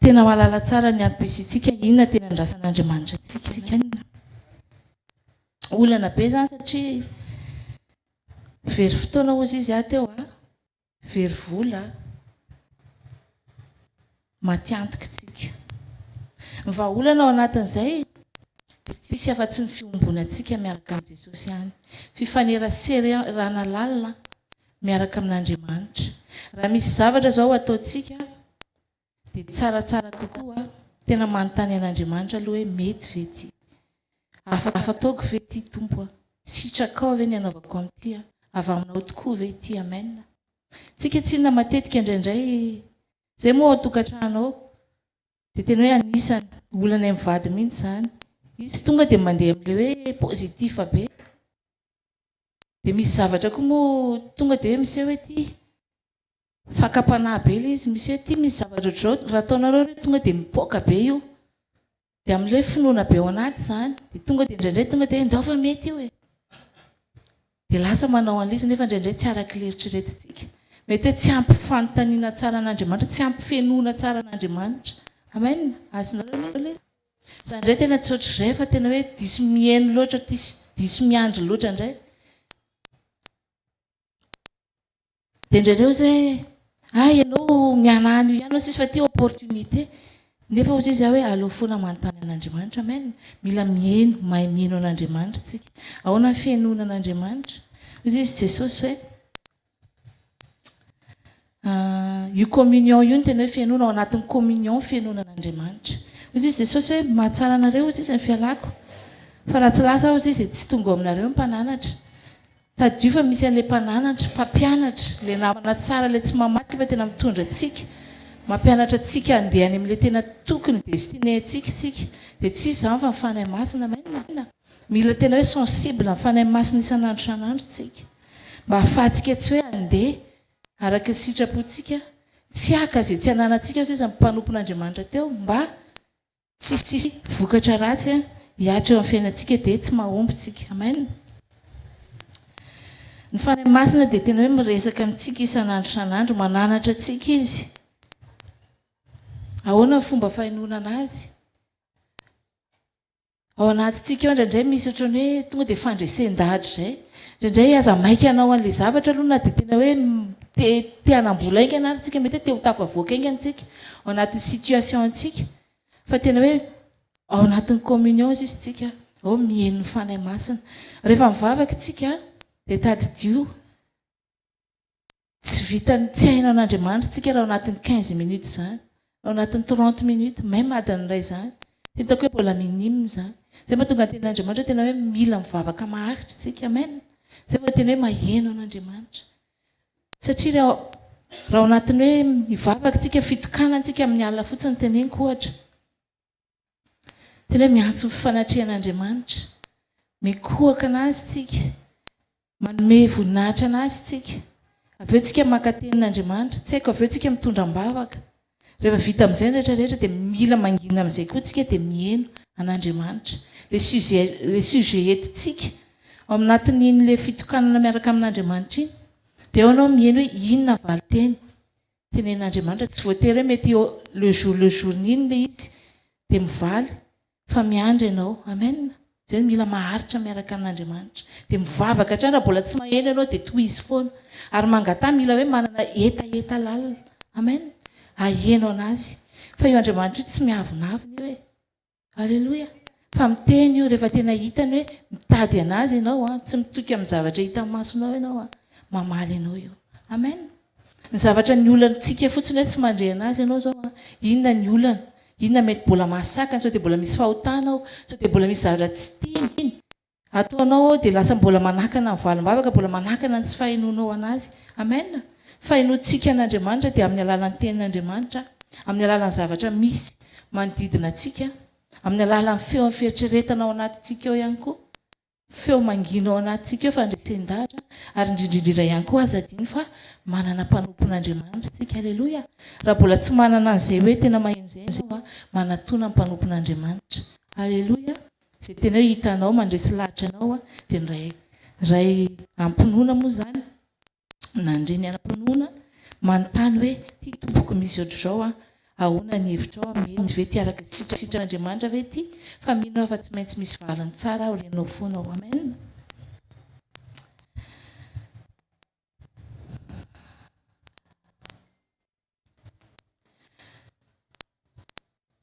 Tena mahalala tsara ny antom-pitsitsika inona tena andrasan'Andriamanitra antsika. Olana be zany satria very fotoana ozy izy teo very vola maty antoka tsika. Vahaolana ao anatin'izay dia tsisy afa-tsy ny fiombonantsika miaraka amin'ny Jesosy ihany. Fifaneraserana lalina miaraka amin'Andriamanitra. Raha misy zavatra zao ataontsika dia tsaratsara kokoa tena manontany an'Andriamanitra aloha hoe mety ve ty, afaka ataoko ve ty tompo, sitrakao ve ny anaovako amin'ity, avy aminao tokoa ve ty. Amen. Tsika tsy inona matetika indraindray zay moa ao tokantrano ao dia tena hoe anisany olana amin'ny vady mihitsy zany. Izy tonga dia mandeha amin'ilay hoe pozitiva be. Dia misy zavatra koa moa tonga dia hoe misy hoe ty fakapanahy be ilay izy, misy hoe ty misy zavatra ohatr'izao raha ataonareo hoe tonga dia mipoaka be io. Dia amin'ilay finoana be ao anaty zany dia tonga dia indraindray tonga dia ndao fa mety io e. Dia lasa manao an'ilay izy nefa indraindray tsy araka l'eritreretintsika. Mety hoe tsy ampy fanontaniana tsara an'Andriamanitra, tsy ampy fenoana tsara an'Andriamanitra. Amen. Azonareo ilay izany indray tena tsy ohatr'izay fa tena hoe diso mihaino loatra, diso miandry loatra indray. Dia indraindray ozy hoe ianao mianahany io ihany sisy fa ty opportunité. Nefa ozy izy hoe aleo foana manontany an'Andriamanitra. Amen. Mila mihaino, mahay mihaino an'Andriamanitra tsika. Ahoana ny fihainoana an'Andriamanitra? Ozy izy Jesosy hoe io communion io no tena hoe fihainoana, ao anatin'ny communion fihainoana an'Andriamanitra. Ozy izy Jesosy hoe mahatsara anareo ozy izy ny fialako, fa raha tsy lasa ozy izy dia tsy tonga aminareo ny mpananatra. Tadio fa misy an'ilay mpananatra, mpampianatra, ilay namana tsara, ilay tsy mamaky fa tena mitondra antsika, mampianatra antsika handeha any amin'ilay tena tokony destiné antsika isika. Dia tsy izy izany fa ny fanahy masina. Amen. Mila tena hoe sensible ny fanahy masina isan'andro isan'andro tsika, mba hahafahantsika tsy hoe handeha araka ny sitrapontsika, tsy haka izay tsy hananantsika ozy izy ny mpanompon'Andriamanitra teo, mba tsisy vokatra ratsy hiatra eo amin'ny fiainantsika dia tsy mahomby tsika. Amen. Ny fanahy masina dia tena hoe miresaka amintsika isan'andro isan'andro, mananatra antsika izy. Ahoana ny fomba fahenoana anazy? Ao anatintsika eo indraindray misy ohatrany hoe tonga dia fandresen-dahatra izay. Indraindray aza maika anao an'ilay zavatra aloha na dia tena hoe te hanambola aingana ary tsika, mety hoe te ho tafavoaka aingana tsika ao anatin'ny situation antsika. Fa tena hoe ao anatin'ny communion izy tsika, ao mihaino ny fanahy masina. Rehefa mivavaka tsika dia tadidio tsy vitany, tsy haino an'Andriamanitra tsika raha ao anatin'ny 15 minutes zany, ao anatin'ny 30 minutes, même adiny iray zany. Tentako hoe mbola minime zany. Zay mahatonga ny ten'Andriamanitra tena hoe mila mivavaka maharitra tsika. Amen. Zay vao tena hoe maheno an'Andriamanitra. Satria raha ao anatin'ny hoe mivavaka tsika, fitokanantsika amin'ny alina fotsiny teneniko ohatra, tena hoe miantso ny fifanatrehan'Andriamanitra, mikohaka anazy tsika, manome voninahitra anazy tsika. Avy eo tsika maka tenin'Andriamanitra, tsy haiko avy eo tsika mitondra mbavaka. Rehefa vita amin'izay rehetrarehetra dia mila mangina amin'izay koa tsika dia mihaino an'Andriamanitra. Le sujet entintsika ao anatin'in'ilay fitokanana miaraka amin'Andriamanitra iny dia ao anao mihaino hoe inona valiteny tenen'Andriamanitra. Tsy voatery hoe mety le jour n'iny ilay izy dia mivaly, fa miandry ianao. Amen. Zay mila maharitra miaraka amin'Andriamanitra, dia mivavaka hatrany. Raha mbola tsy maheno ianao dia tohizy foana, ary mangatà mila hoe manana etaeta lalina. Amen. Aheno anazy. Fa io Andriamanitra io tsy miavonavina io e. Alleloia. Fa miteny io rehefa tena hitany hoe mitady anazy ianao, tsy mitoky amin'ny zavatra hita amin'ny masonao ianao, mamaly ianao io. Amen. Ny zavatra ny olantsika fotsiny hoe tsy mandre anazy ianao zao, inona ny olana, inona mety mbola mahasakany, sao dia mbola misy fahotana ao, sao dia mbola misy zavatra tsy tiany. ataonao dia lasa mbola manakana ny valim-bavaka, mbola manakana ny tsy fahenoanao anazy. Amen. Fahenoantsika an'Andriamanitra dia amin'ny alalan'ny tenin'Andriamanitra, amin'ny alalan'ny zavatra misy manodidina antsika, amin'ny alalan'ny feo ny fieritreretanao anatintsika eo ihany koa, feo manginao anatintsika eo fandresendahatra, ary indrindrindrindra ihany koa aza adiny fa manana mpanompon'Andriamanitra tsika. Aleloia. Raha mbola tsy manana an'izay hoe tena maheno izay ianao, manatona ny mpanompon'Andriamanitra. Aleloia. Izay tena hoe hitanao mandresy lahatra anao dia ray ampinoana moa zany, nandreny ampinoana manontany hoe ty tompoko misy ohatr'izao ahoana ny hevitrao mety ve ty araka sitran'Andriamanitra ve ty, fa mino fa tsy maintsy misy valiny tsara ho renao foanao. Amen.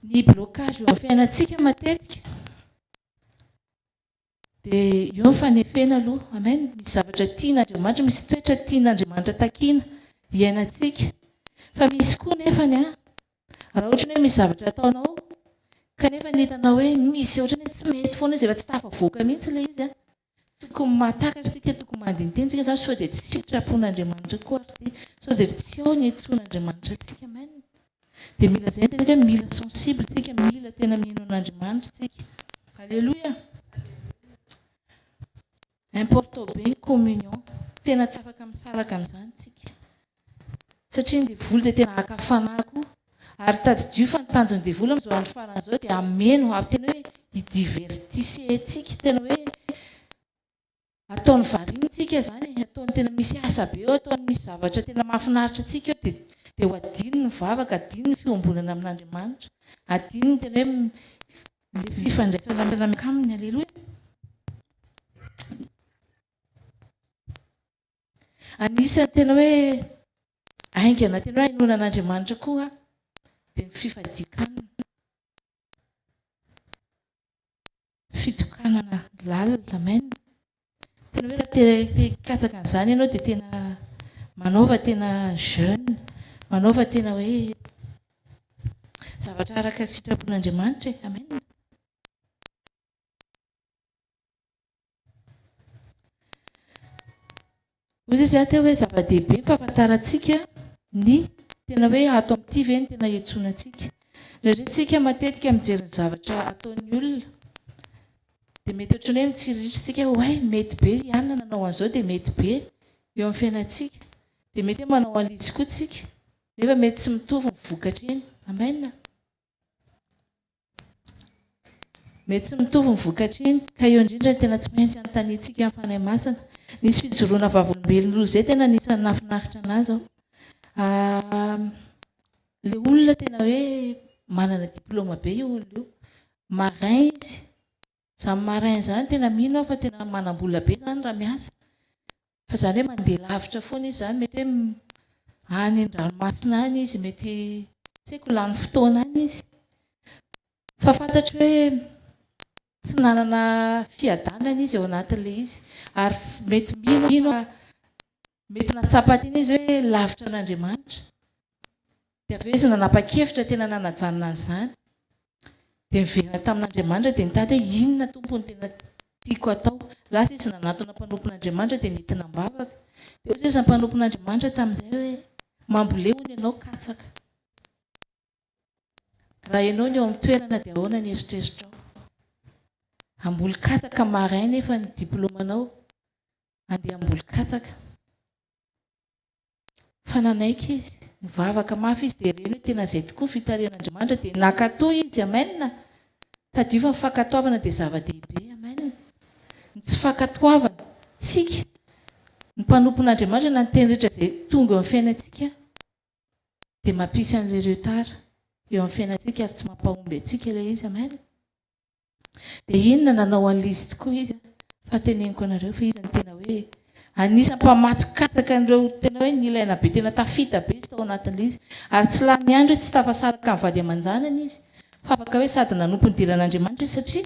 Ny blocage eo amin'ny fiainantsika matetika dia eo ny fanefena aloha. Amen. Misy zavatra tian'Andriamanitra, misy toetra tian'Andriamanitra takiana hiainantsika, fa misy koa nefany raha ohatra hoe misy zavatra ataonao kanefa ny hitanao hoe misy ohatra hoe tsy mety foana izy, efa tsy tafavoaka mihitsy ilay izy, tokony mahatakatra tsika, tokony mandiniteny zany sao dia tsy sitrapon'Andriamanitra koa ary sao dia tsy ao ny antsoan'Andriamanitra tsika. Amen. Dia mila zay tena hoe mila sensible tsika, mila tena mino an'Andriamanitra tsika. Alléluia. Important be ny communion, tena tsy afaka misaraka amin'izany tsika, satria ny devoly dia tena haka fanahy, ary tadidio fa ny tanjon'ny devoly amin'izao andro faran'izao dia ameno, tena hoe hidivertise tsika, tena hoe ataony variantsika zany, ataony tena misy asa be eo, ataony misy zavatra tena mahafinaritra tsika eo, dia ho adino ny vavaka, adino ny fiombonana amin'Andriamanitra, adino ny tena hoe le fifandraisana aminy. Aleloia. Anisany tena hoe aingana tena hoe hainoana an'Andriamanitra koa dia ny fifadikanana, fitokanana lalina. Amen. Tena hoe raha te-katsaka an'izany ianao dia tena manaova tena jeune, manaova tena hoe zavatra araka sitrapon'Andriamanitra. Amen. Ozy izy teo hoe zava-dehibe ny fahafantarantsika ny tena hoe ato amin'ity ve ny tena hiantsonantsika. Rehetratsika matetika mijery ny zavatra ataon'ny olona dia mety ohatrany hoe mitsiritritsika hoe mety be ihany nanao an'izao dia mety be eo amin'ny fiainantsika, dia mety hoe manao an'izy koa tsika nefa mety tsy mitovy ny vokatra iny. Amen. Mety tsy mitovy ny vokatra iny, ka eo indrindra tena tsy maintsy anontaniantsika amin'ny fanahy masina. Nisy fijoroana vavolombelon'olo izay tena anisan'ny nahafinaritra anazy aho. Ilay olona tena hoe manana diplôma be io olona io, marin izy, izany marin izany tena mino aho fa tena manam-bola be zany raha miasa, fa izany hoe mandeha lavitra foana izy zany, mety hoe any an-dranomasina any izy, mety tsy haiko lany fotoana any izy, fa fantatro hoe tsy nanana fiadanana izy ao anatin'ilay izy, ary mety mino mety natsapatiny izy hoe lavitra an'Andriamanitra, dia avy eo izy nanapa-kevitra tena nanajanona an'izany, dia miverina tamin'Andriamanitra dia nitady hoe inona tompony tena tiako atao. Lasa izy nanantona mpanompon'Andriamanitra dia nentina am-bavaka, dia ozy izy mpanompon'Andriamanitra tamin'izay hoe mamboleo hono ianao katsaka, raha ianao ny eo amin'ny toerana dia ahoana ny eritreritrao. Amboly katsaka marin nefa ny diplômanao andeha amboly katsaka, fa nanaiky izy, nivavaka mafy izy dia reny hoe tena izay tokoa ny fitarian'Andriamanitra dia nankatoa izy. Amen. Tadio fa ny fankatoavana dia zava-dehibe. Amen. Ny tsy fankatoavana tsika ny mpanompon'Andriamanitra na ny teny rehetra izay tonga eo amin'ny fiainantsika dia mampisy an'ilay retard eo amin'ny fiainantsika ary tsy mampahomby antsika ilay izy. Amen. Dia inona nanao an'ilay izy tokoa izy, fa teneniko anareo fa izy ny tena hoe anisan'ny mpamatsikatsaka an'ireo tena hoe nilaina be, tena tafita be izy tao anatin'ilay izy, ary tsy lany andro izy tsy tafasaraka amin'ny vady aman-janany izy, fa afaka hoe sady nanompo ny dilan'Andriamanitra izy satria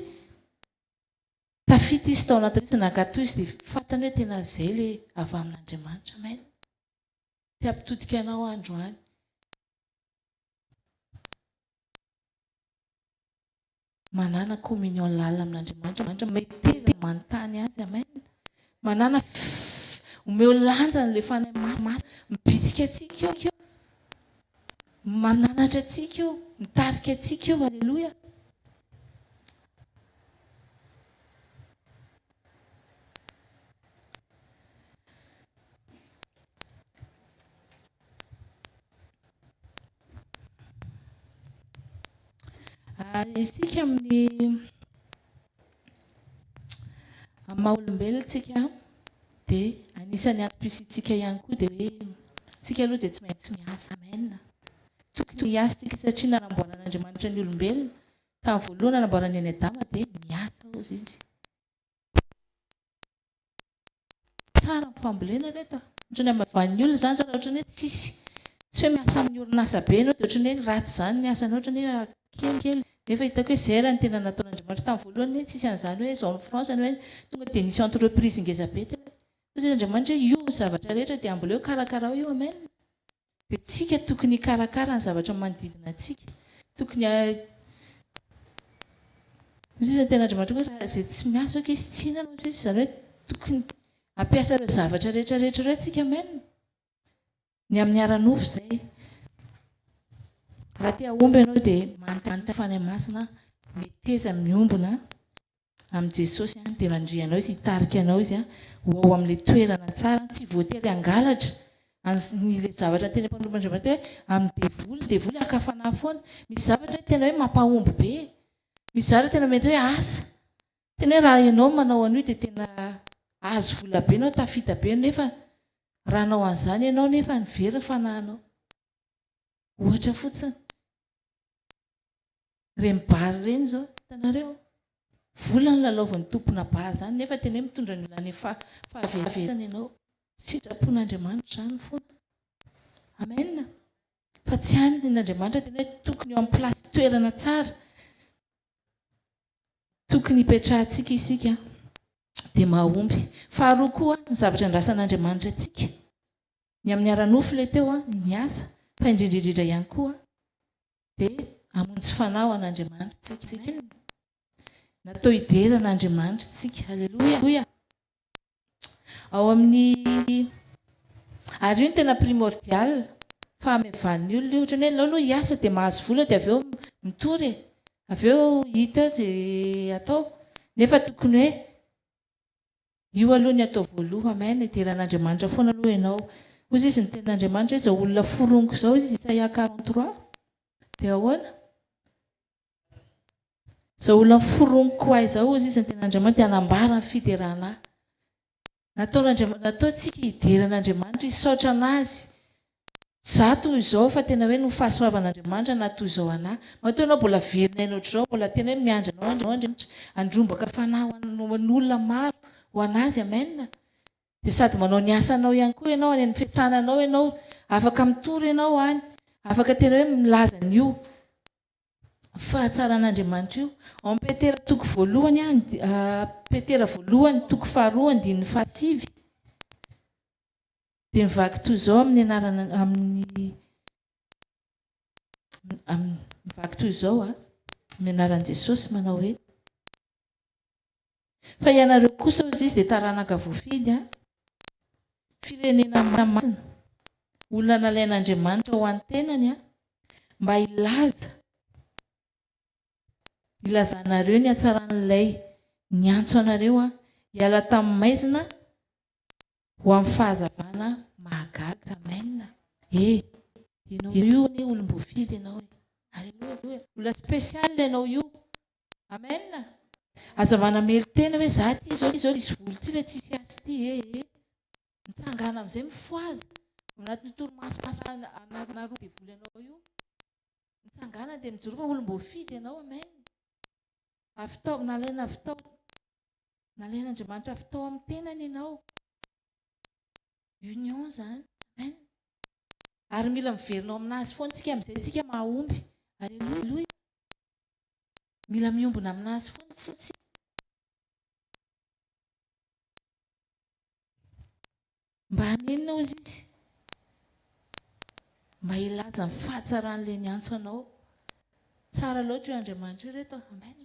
tafita izy tao anatin'ilay izy, nankatoa izy dia fantany hoe tena izay ilay avy amin'Andriamanitra. Amen. Ty ampitodika anao androany. manana communion lalina amin'Andriamanitra meteza manontany azy amen manana omeo lanjany le fanahy masina mibitsika atsika eo mananatra atsika eo mitarika atsika eo alleloia isika amin'ny maha-olombelontsika dia anisany antom-pisitsika ihany koa dia hoe tsika aloha dia tsy maintsy miasa amen tokony hiasa tsika satria nanamboaran'Andriamanitra ny olombelona tamin'ny voalohany nanamboarany any Adama dia miasa ozy izy tsara ny fambolena reto ohatrany amavan'ny olona zany zao raha ohatrany hoe tsisy tsy hoe miasa amin'ny orinasa be ianao dia ohatrany hoe ratsy zany ny asana ohatrany hoe kelikely nefa hitako hoe zay raha ny tena nataon'Andriamanitra tamin'ny voalohany hoe tsisy an'izany hoe zao ny France ny hoe tonga dia nisy entreprise ngezabe ozy Andriamanitra hoe io ny zavatra rehetra dia amboleo karakarao io amen dia tsika tokony karakara ny zavatra manodidina antsika tokony ozy izy ny tena Andriamanitra hoe raha izay tsy miasa oka izy tsy hinana ozy izy zany hoe tokony ampiasa ireo zavatra rehetrarehetra ireo tsika amen ny amin'ny ara-nofo izay raha tia omby ianao dia manontany fanahy masina meteza miombona amin'i Jesosy dia mandrianao izy hitarika anao izy ho ao amin'ilay toerana tsara tsy voatery hangalatra n'ilay zavatra teny mpanompoandriamanitra hoe amin'ny devoly hakafanahy foana misy zavatra tena hoe mampahomby be misy zavatra tena mety hoe asa tena hoe raha ianao manao an'io dia tena azo vola be ianao tafita be nefa raha anao an'izany ianao nefa nivery ny fanahinao ohatra fotsiny reny bary reny zao hitanareo vola ny lalaovan'ny tompona bary zany nefa tena hoe mitondra ny olona ny fahaveretana ianao sitrapon'Andriamanitra zany foana amen fa tsy hany n'Andriamanitra tena hoe tokony eo amin'ny plasy toerana tsara tokony hipetrahantsika isika dia mahomby faharoa koa ny zavatra andrasan'Andriamanitra atsika ny amin'ny ara-nofo ilay teo ny asa fa indrindrindrindra ihany koa dia hamonjy fanao an'Andriamanitra tsika natao hideran'Andriamanitra tsika alleloia ao amin'ny ary io ny tena primordial fa hamevan'ny olona ohatrany hoe aloha hiasa dia mahazo vola dia avy eo mitory avy eo hita izay atao nefa tokony hoe io aloha ny atao voaloha amen hideran'Andriamanitra foana aloha ianao ozy izy ny ten'Andriamanitra hoe izao olona foroniko izao izy Isaia 43 dia ahoana izao olona foroniko ahy izao ozy izy ny ten'Andriamanitra dia hanambara ny fiderana nataontsika hideran'Andriamanitra hisaotra anazy za toy izao fa tena hoe no fahasoavan'Andriamanitra na toy izao anahy matoa ianao mbola verina iny ohatr'izao mbola tena hoe miandranao Andriamanitra andrombaka fanahy n'olona maro ho anazy amen dia sady manao ny asanao ihany koa ianao any amin'ny fiasananao ianao afaka mitory ianao any afaka tena hoe milaza an'io fahatsaran'Andriamanitra io ao amin'ny Petera toko voalohany Petera voalohany toko faharoa andininy fahasivy dia mivaky toy izao amin'ny anarana amin'ny mivaky toy izao amin'ny anaran'i Jesosy manao hoe fa ianareo kosa ozy izy dia taranaka voafidy firenena masina olona nalain'Andriamanitra ho an-tenany mba ilazanareo ny hatsaran'ilay niantso anareo hiala tamin'ny maizina ho amin'ny fahazavana mahagaga amen io ny olom-boafidy ianao alleloia olona spesialy ianao io amen azavana mely tena hoe za ty zao isy voly ty le tsisy asy ty mitsangana amin'izay mifoaza anatin'ny torimaso naroa devoly ianao io mitsangana dia mijoro fa olom-boafidy ianao amen avitao nalain'Andriamanitra avitao amin'ny tenany ianao union zany amen ary mila miverinao aminazy foana tsika amin'izay tsika mahomby alleloia mila miombona aminazy foana tsika mba haninona ozy izy mba hilaza ny fahatsaran'ilay niantso anao tsara loatra io Andriamanitra io reto amen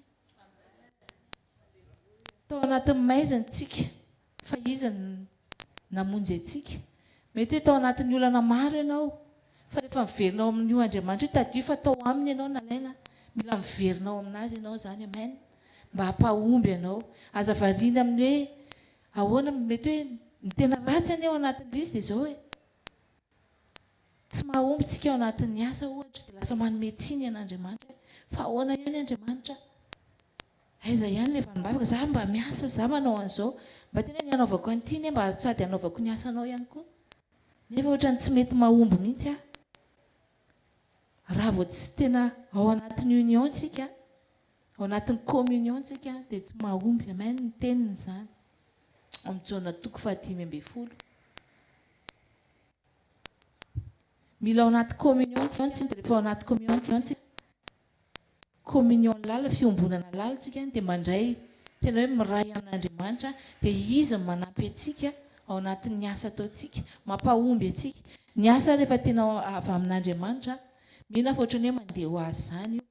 tao anatin'ny maizany tsika fa izy namonjy atsika. Mety hoe tao anatin'ny olana maro ianao fa rehefa miverinao amin'io Andriamanitra io tadio fa tao aminy ianao nalaina, mila miverinao aminazy ianao zany. Amen. Mba hampahomby ianao. Aza variana amin'ny hoe ahoana, mety hoe ny tena ratsy any ao anatin'izy dia izao hoe tsy mahomby tsika ao anatin'ny asa ohatra dia lasa manome tsiny an'Andriamanitra fa ahoana ihany Andriamanitra, aiza ihany ilay vanim-bavaka, za mba miasa, za manao an'izao, mba tena ny anaovako an'ity mba sady anaovako ny asanao ihany koa, nefa ohatrany tsy mety mahomby mihitsy raha vao tsy tena ao anatin'ny union tsika, ao anatin'ny communion tsika dia tsy mahomby. Amen. Ny teniny zany amin'ny Jaona 5:10. Mila ao anaty communion tsika, rehefa ao anaty communion tsika, communion lala, fiombonana lala tsika dia mandray tena hoe miray amin'Andriamanitra, dia izy manampy atsika ao anatin'ny asa ataontsika, mampahomby atsika ny asa rehefa tena avy amin'Andriamanitra. Mihina fa ohatrany hoe mandeha ho azy zany io.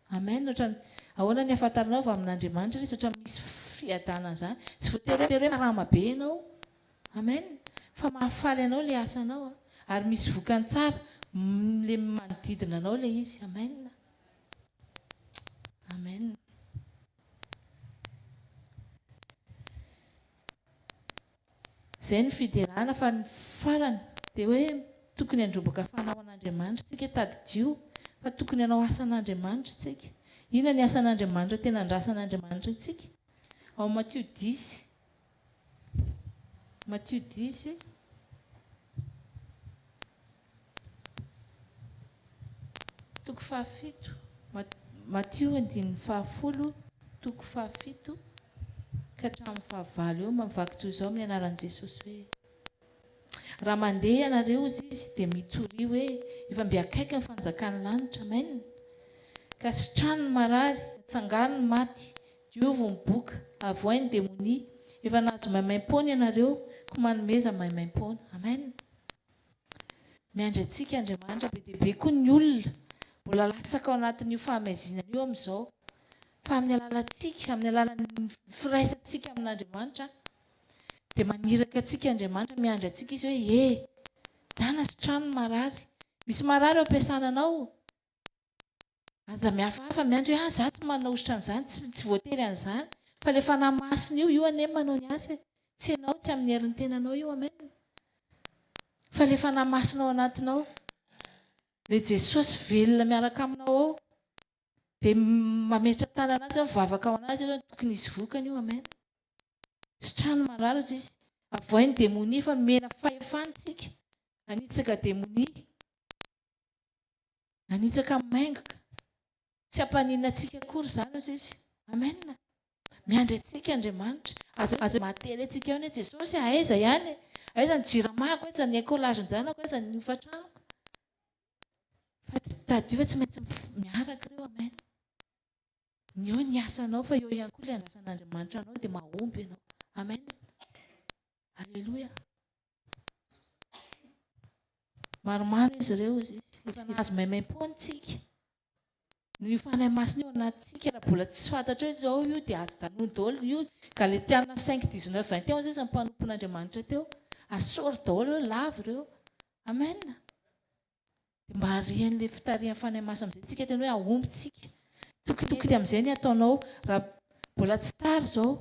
Amen. Ohatrany ahoana ny ahafantaranao avy amin'Andriamanitra izy, ohatrany misy fiadanana zany, tsy voatery hoe karama be ianao. Amen. Fa mahafaly anao ilay asanao ary misy vokany tsara le manodidina anao ilay izy. Amen. Amen. Izay ny fiderana fa ny farany dia hoe tokony handrobaka fanaon'Andriamanitra tsika, tadidio fa tokony hanao asan'Andriamanitra tsika. Inona ny asan'Andriamanitra tena andrasan'Andriamanitra tsika? Ao Matthieu 10, Matthieu 10 toko 7, Matthieu 10:10 toko 7 ka hatramin'ny 9 eo mamivaky toy izao amin'ny anaran'i Jesosy hoe: raha mandeha ianareo izy dia mitory hoe efa mbe akaiky ny fanjakan'ny lanitra. Amen. Ka sitrano ny marary, atsangano ny maty, diovo ny boka, avoay ny demonia, efa nahazo maimaim-poana ianareo ko manomeza maimaim-poana. Amen. Miandry antsika Andriamanitra be dia be koa ny olona mbola latsaka ao anatin'io fahamezina io amin'izao, fa amin'ny alalantsika, amin'ny alalan'ny firaisantsika amin'Andriamanitra dia maniraka antsika Andriamanitra, miandry antsika izy hoe dana sitrano ny marary, misy marary ao ampiasananao, aza mihafahafa miandry hoe za tsy manao ohatran'izany, tsy voatery an'izany, fa ilay fanahy masina io ane manao ny asa, tsy ianao, tsy amin'ny herin'ny tenanao io. Amen. Fa ilay fanahy masina ao anatinao, ilay Jesosy velona miaraka aminao ao dia mametra tanana azy, mivavaka ao anazy io, tokony hisy vokany io. Amen. Sitrano marary izy, avoay ny demonia, fa mena fahefantsika anitsaka demonia, anitsaka maingoka, tsy hampaninana antsika akory zany izy. Amen. Miandry antsika Andriamanitra, aza matery antsika ao ny Jesosy, aiza ihany, aiza ny jiramako, aiza ny ekolazinjanako, aiza ny hofatranako, fa tadio fa tsy maintsy miaraka ireo. Amen. Ny eo ny asanao fa eo ihany koa ilay andrasan'Andriamanitra anao dia mahomby ianao. Amen. Alleluia. Maromaro izy ireo izy, efa nahazo maimaim-poantsika. Ny fanahy masina io anatintsika, raha mbola tsy fantatra izao io dia azo tanoy daholo io. Galatiana 5:19-21 zay ny mpanompon'Andriamanitra teo, asory daholo hoe lavo ireo. Amen. Dia mba harian'ilay fitarihan'ny fanahy masina amin'izay tsika tena hoe ahombytsika. Tokony amin'izay ny ataonao raha mbola tsy tary izao,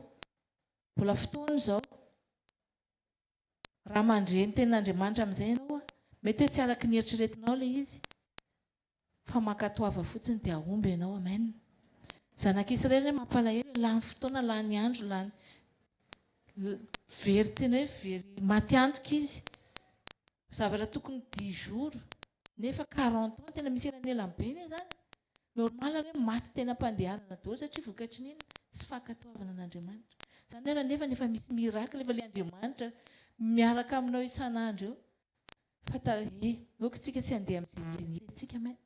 mbola fotoana izao, raha mandreny tenin'Andriamanitra amin'izay ianao, mety hoe tsy araka ny eritreretinao ilay izy, fa mankatoava fotsiny dia ahomby ianao. Amen. Zanak'Israely mampalahelo, lany fotoana, lany andro, lany very, tena hoe very maty antoka izy, zavatra tokony 10 jours nefa 40 ans tena misy elanelany be ny zany. Normal hoe maty tena mpandehanana daholo satria vokatry niny tsy fankatoavana an'Andriamanitra. Izany hoe raha nefa misy miracle efa ilay Andriamanitra miaraka aminao isan'andro eo. Fa aoka tsika tsy handeha amin'izay tsika. Amen.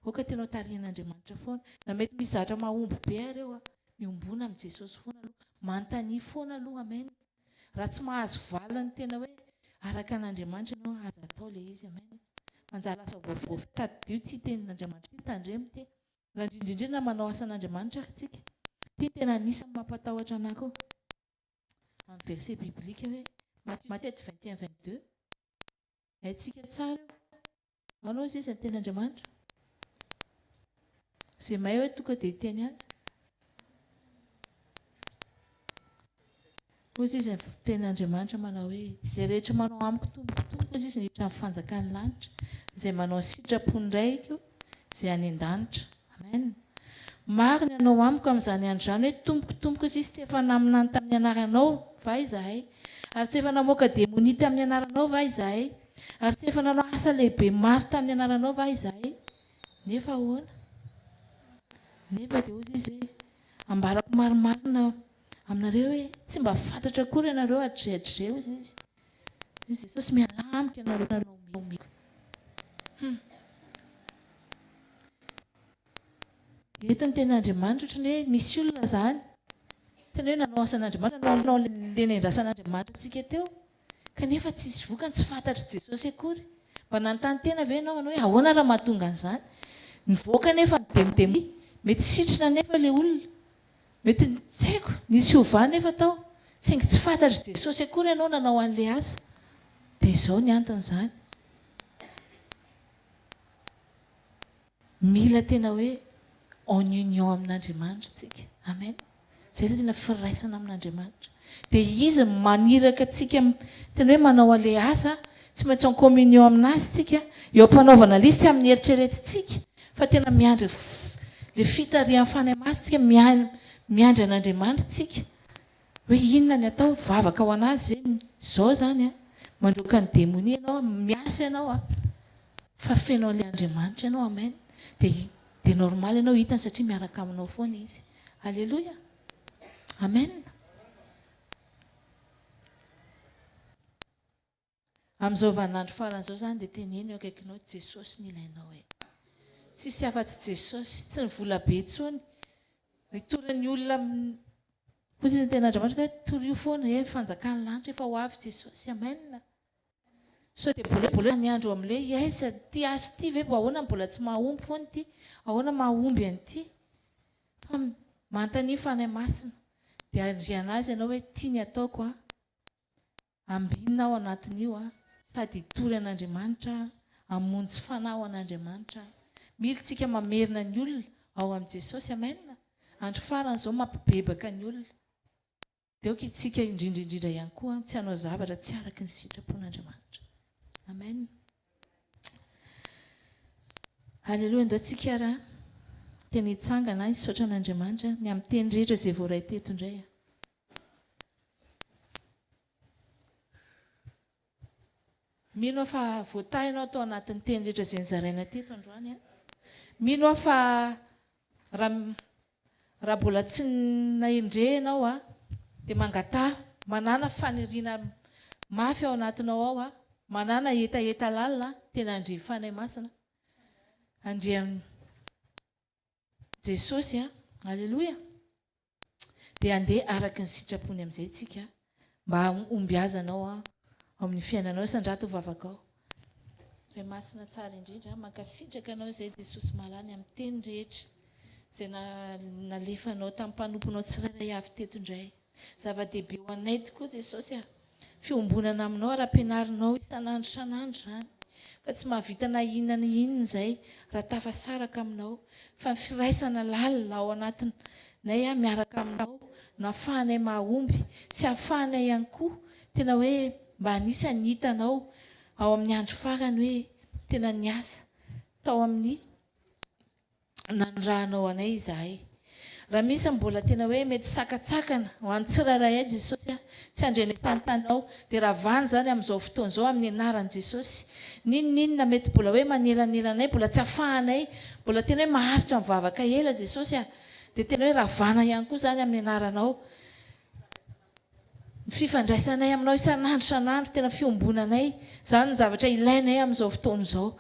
Aoka tena tarihan'Andriamanitra foana. Na mety misy zavatra mahomby be areo, miombona amin'ny Jesosy foana aloha, manontania foana aloha. Amen. Raha tsy mahazo valiny tena hoe araka an'Andriamanitra ianao, aza atao ilay izy. Amen. Manjary lasa voavitadio tsy tenin'Andriamanitra ty tandremo ty. Raha indrindrindrina manao asan'Andriamanitra tsika, ty tena anisany mampatahotra anako. amin'ny verset biblika hoe Matthieu 21-22 haitsika tsara anao izy izy ny ten'Andriamanitra izay mahay hoe tonga dia teny azy ozy izy ny ten'Andriamanitra manao hoe izay rehetra manao amiko tombotombo izy izy niditra amin'ny fanjakany lanitra izay manao ny sitrapon'iraiko izay any an-danitra amen marina anao amiko amin'izany andro izany hoe tombokotomboka izy tsy efa naminany tamin'ny anaranao va izahay ary tsy efa namoaka démonia tamin'ny anaranao va izahay ary tsy efa nanao asa lehibe maro tamin'ny anaranao va izahay nefa ahoana nefa dia ozy izy hoe ambarako marimarina aminareo hoe tsy mba fantatra akory ianareo adreo izy izy Jesosy mialamika ianareo nanao eto ny ten'Andriamanitra ohatrany hoe misy olona zany tena hoe nanao asan'Andriamanitra nanao lena endrasan'Andriamanitra antsika teo kanefa tsisy vokany tsy fantatra Jesosy akory mba nanontany tena ve ianao hoe ahoana raha mahatonga an'izany nivoaka nefa midemidemy mety sitrina nefa ilay olona mety tsy haiko nisy ovany nefa tao saingy tsy fantatra Jesosy akory ianao nanao an'ilay asa dia izao ny anton'izany mila tena hoe en union amin'Andriamanitra tsika amen izay ilay tena firaisana amin'Andriamanitra dia izy maniraka atsika tena hoe manao an'ilay asa tsy maintsy en communion aminazy tsika eo ampanaovana ilay izy tsy amin'ny eritreretintsika fa tena miandry ilay fitarian'ny fanahy masy tsika miandry an'Andriamanitra tsika hoe inona ny atao vavaka ho anazy izao zany mandroaka ny démonia ianao miasa ianao fa fenao ilay Andriamanitra ianao amen dia normal ianao hitany satria miaraka aminao foana izy alleloia amen amin'izao vaninandro faran'izao zany dia teneno eo akaikinao Jesosy ny ilainao hoe tsisy afa-tsy Jesosy tsy ny vola be intsony nitoran'ny olona ozy izy ny ten'Andriamanitra hoe torio foana fanjakany lanitra efa ho avy Jesosy amen so dia mbola ny andro amin'ilay aiza ty asy ty ve ahoana mbola tsy mahomby foana ty ahoana mahomby an'ity fa manontania fanahy masina dia andriana azy ianao hoe tia ny ataoko ambinina ao anatin'io sady hitory an'Andriamanitra hamonjy fanahy ao an'Andriamanitra militsika mamerina ny olona ao amin'i Jesosy amen andro faran'izao mampibebaka ny olona dia oka itsika indrindraindrindra ihany koa tsy hanao zavatra tsy araka ny sitrapon'Andriamanitra amen halleloia ndao tsika raha tena hitsangana hisaotra an'Andriamanitra ny amin'ny teny rehetra izay voaray teto indray mino aho fa voatahinao tao anatin'ny teny rehetra izay nizaraina teto androany mino aho fa raha mbola tsy naendrehanao dia mangataha manana faniriana mafy ao anatinao ao manana etaeta lalina tena andry fanahy masina andry amin'ny Jesosy alleloia dia andeha araka ny sitrapony amin'izay tsika mba ombiazanao ao amin'ny fiainanao sandrato vavakao ray masina tsara indrindra mankasitraka anao izay Jesosy malany amin'ny teny rehetra izay nalefanao tamin'ny mpanomponao tsirairay avy teto indray zava-dehibe ho anay tokoa Jesosy fiombonana aminao ara-pianarinao isan'andro isan'andro zany fa tsy mahavita na inona ny inona izay raha tafasaraka aminao fa ny firaisana lalina ao anatinay miaraka aminao no ahafahanay mahomby sy ahafahanay ihany koa tena hoe mba anisany hitanao ao amin'ny andro farany hoe tena niasa tao amin'ny nanondrahanao anay izahay raha misy mbola tena hoe mety sakatsakana ho an'ny tsirairay ay Jesosy tsy andrenesany tanao dia raha vany zany amin'izao fotoan'izao amin'ny anaran'i Jesosy ninona mety mbola hoe manelanelana mbola tsy ahafahanay mbola tena hoe maharitra mivavaka ela Jesosy dia tena hoe ravana ihany koa zany amin'ny anaranao ny fifandraisanay aminao isan'andro tena fiombonanay zany ny zavatra ilainay amin'izao fotoan'izao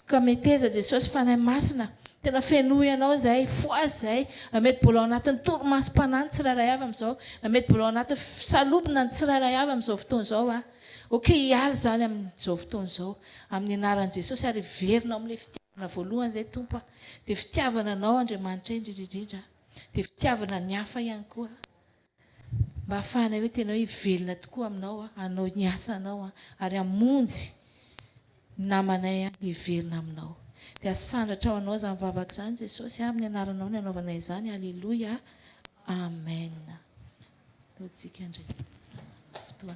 ka meteza Jesosy fanahy masina tena fenohy ianao zay foazy zay na mety mbola ao anatin'ny toromasom-panany tsirairay avy amin'izao na mety mbola ao anatin'ny salobina ny tsirairay avy amin'izao fotoan'izao oke hialy zany amin'izao fotoan'izao amin'ny anaran'i Jesosy ary verinao amin'ilay fitiavana voalohany zay tompo dia fitiavana anao Andriamanitra indrindrindrindra dia fitiavana ny hafa ihany koa mba hafahana hoe tena hoe hivelona tokoa aminao anao ny asanao ary hamonjy namanay hivelona aminao. Dia sandratra ho anao izany vavaka izany Jesosy, amin'ny anaranao ny anaovana izany. Aleloia, amen. Taontsika indray fotoana.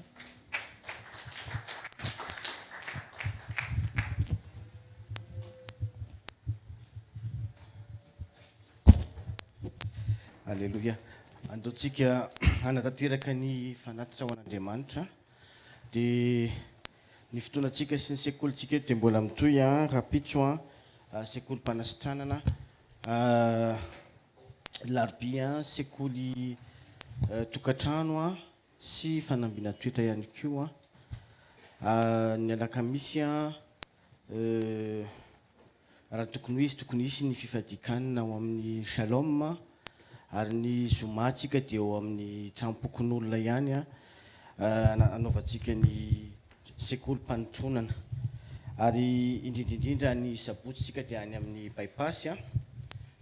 Aleloia. Andaontsika hanatanteraka ny fanatitra ho an'Andriamanitra. Dia ny fotoanantsika sy ny sekolintsika dia mbola mitohy rapitso sekoly mpanasitranana, larobia sekoly tokantrano sy fanambiana toetra ihany koa. Ny alakamisy raha tokony hisy ny fifadikanina ao amin'ny shalom, ary ny zomatsika dia eo amin'ny trampokon'olona ihany anaovantsika ny sekoly mpanotronana. Ary indrindrindrindra ny sabotsika dia any amin'ny bypass,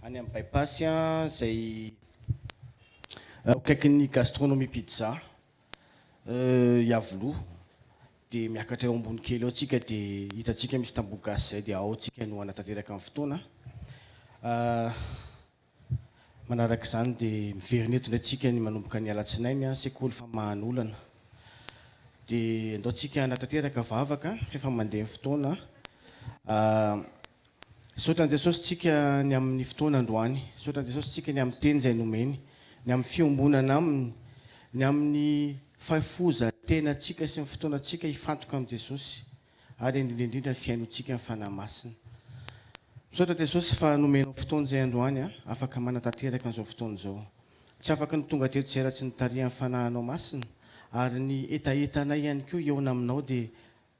any amin'ny bypass izay akaikin'ny gastronomie pizza Iavoloha. Dia miakatra eo ambony kely eo tsika dia hitantsika misy tamboho gasy izay dia ao tsika no hanatanteraka amin'ny fotoana. Manaraka izany dia miverina eto antsika ny manomboka ny alatsinainy sekoly famahan'olana. Dia andaontsika hanatanteraka vavaka rehefa mandeha ny fotoana. Saotran' Jesosy tsika ny amin'ny fotoana androany, saotran' Jesosy tsika ny amin'ny teny izay nomeny, ny amin'ny fiombonana aminy, ny amin'ny fahafoza tenatsika sy ny fotoanantsika hifantoka amin'ny Jesosy, ary indrindrindrindra ny fiainontsika ny fanahy masina. Misaotra Jesosy fa nomenao fotoana izay androany afaka manatanteraka an'izao fotoana izao. Tsy afaka ny tonga teto izay raha tsy nitarihan'ny fanahinao masina, ary ny etaetanay ihany koa eo aminao dia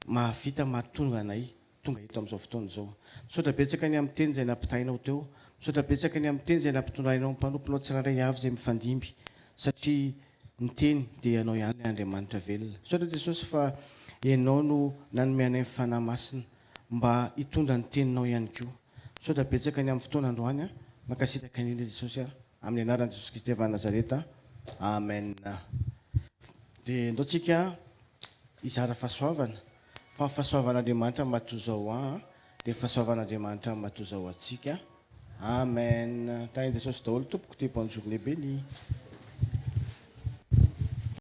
mahavita mahatonga anay tonga eto amin'izao fotoana izao. Misaotra betsaka ny amin'ny teny izay nampitainao teo, misaotra betsaka ny amin'ny teny izay nampitondrainao ny mpanomponao tsirairay avy izay mifandimby, satria ny teny dia ianao ihany ilay Andriamanitra velona. Misaotra Jesosy fa ianao no nanome anay ny fanahy masina mba hitondra ny teninao ihany koa. Misaotra betsaka ny amin'ny fotoana androany mankasitraka indrindra Jesosy amin'ny anaran'i Jesosy Kristy avy Nazareta. Amen. Dia andaontsika hizara fahasoavana. Fa ny fahasoavan'Andriamanitra matoa izao dia ny fahasoavan'Andriamanitra matoa izao antsika. Amen. Tain'i Jesosy daholo tompoko, te bonne journée bénie.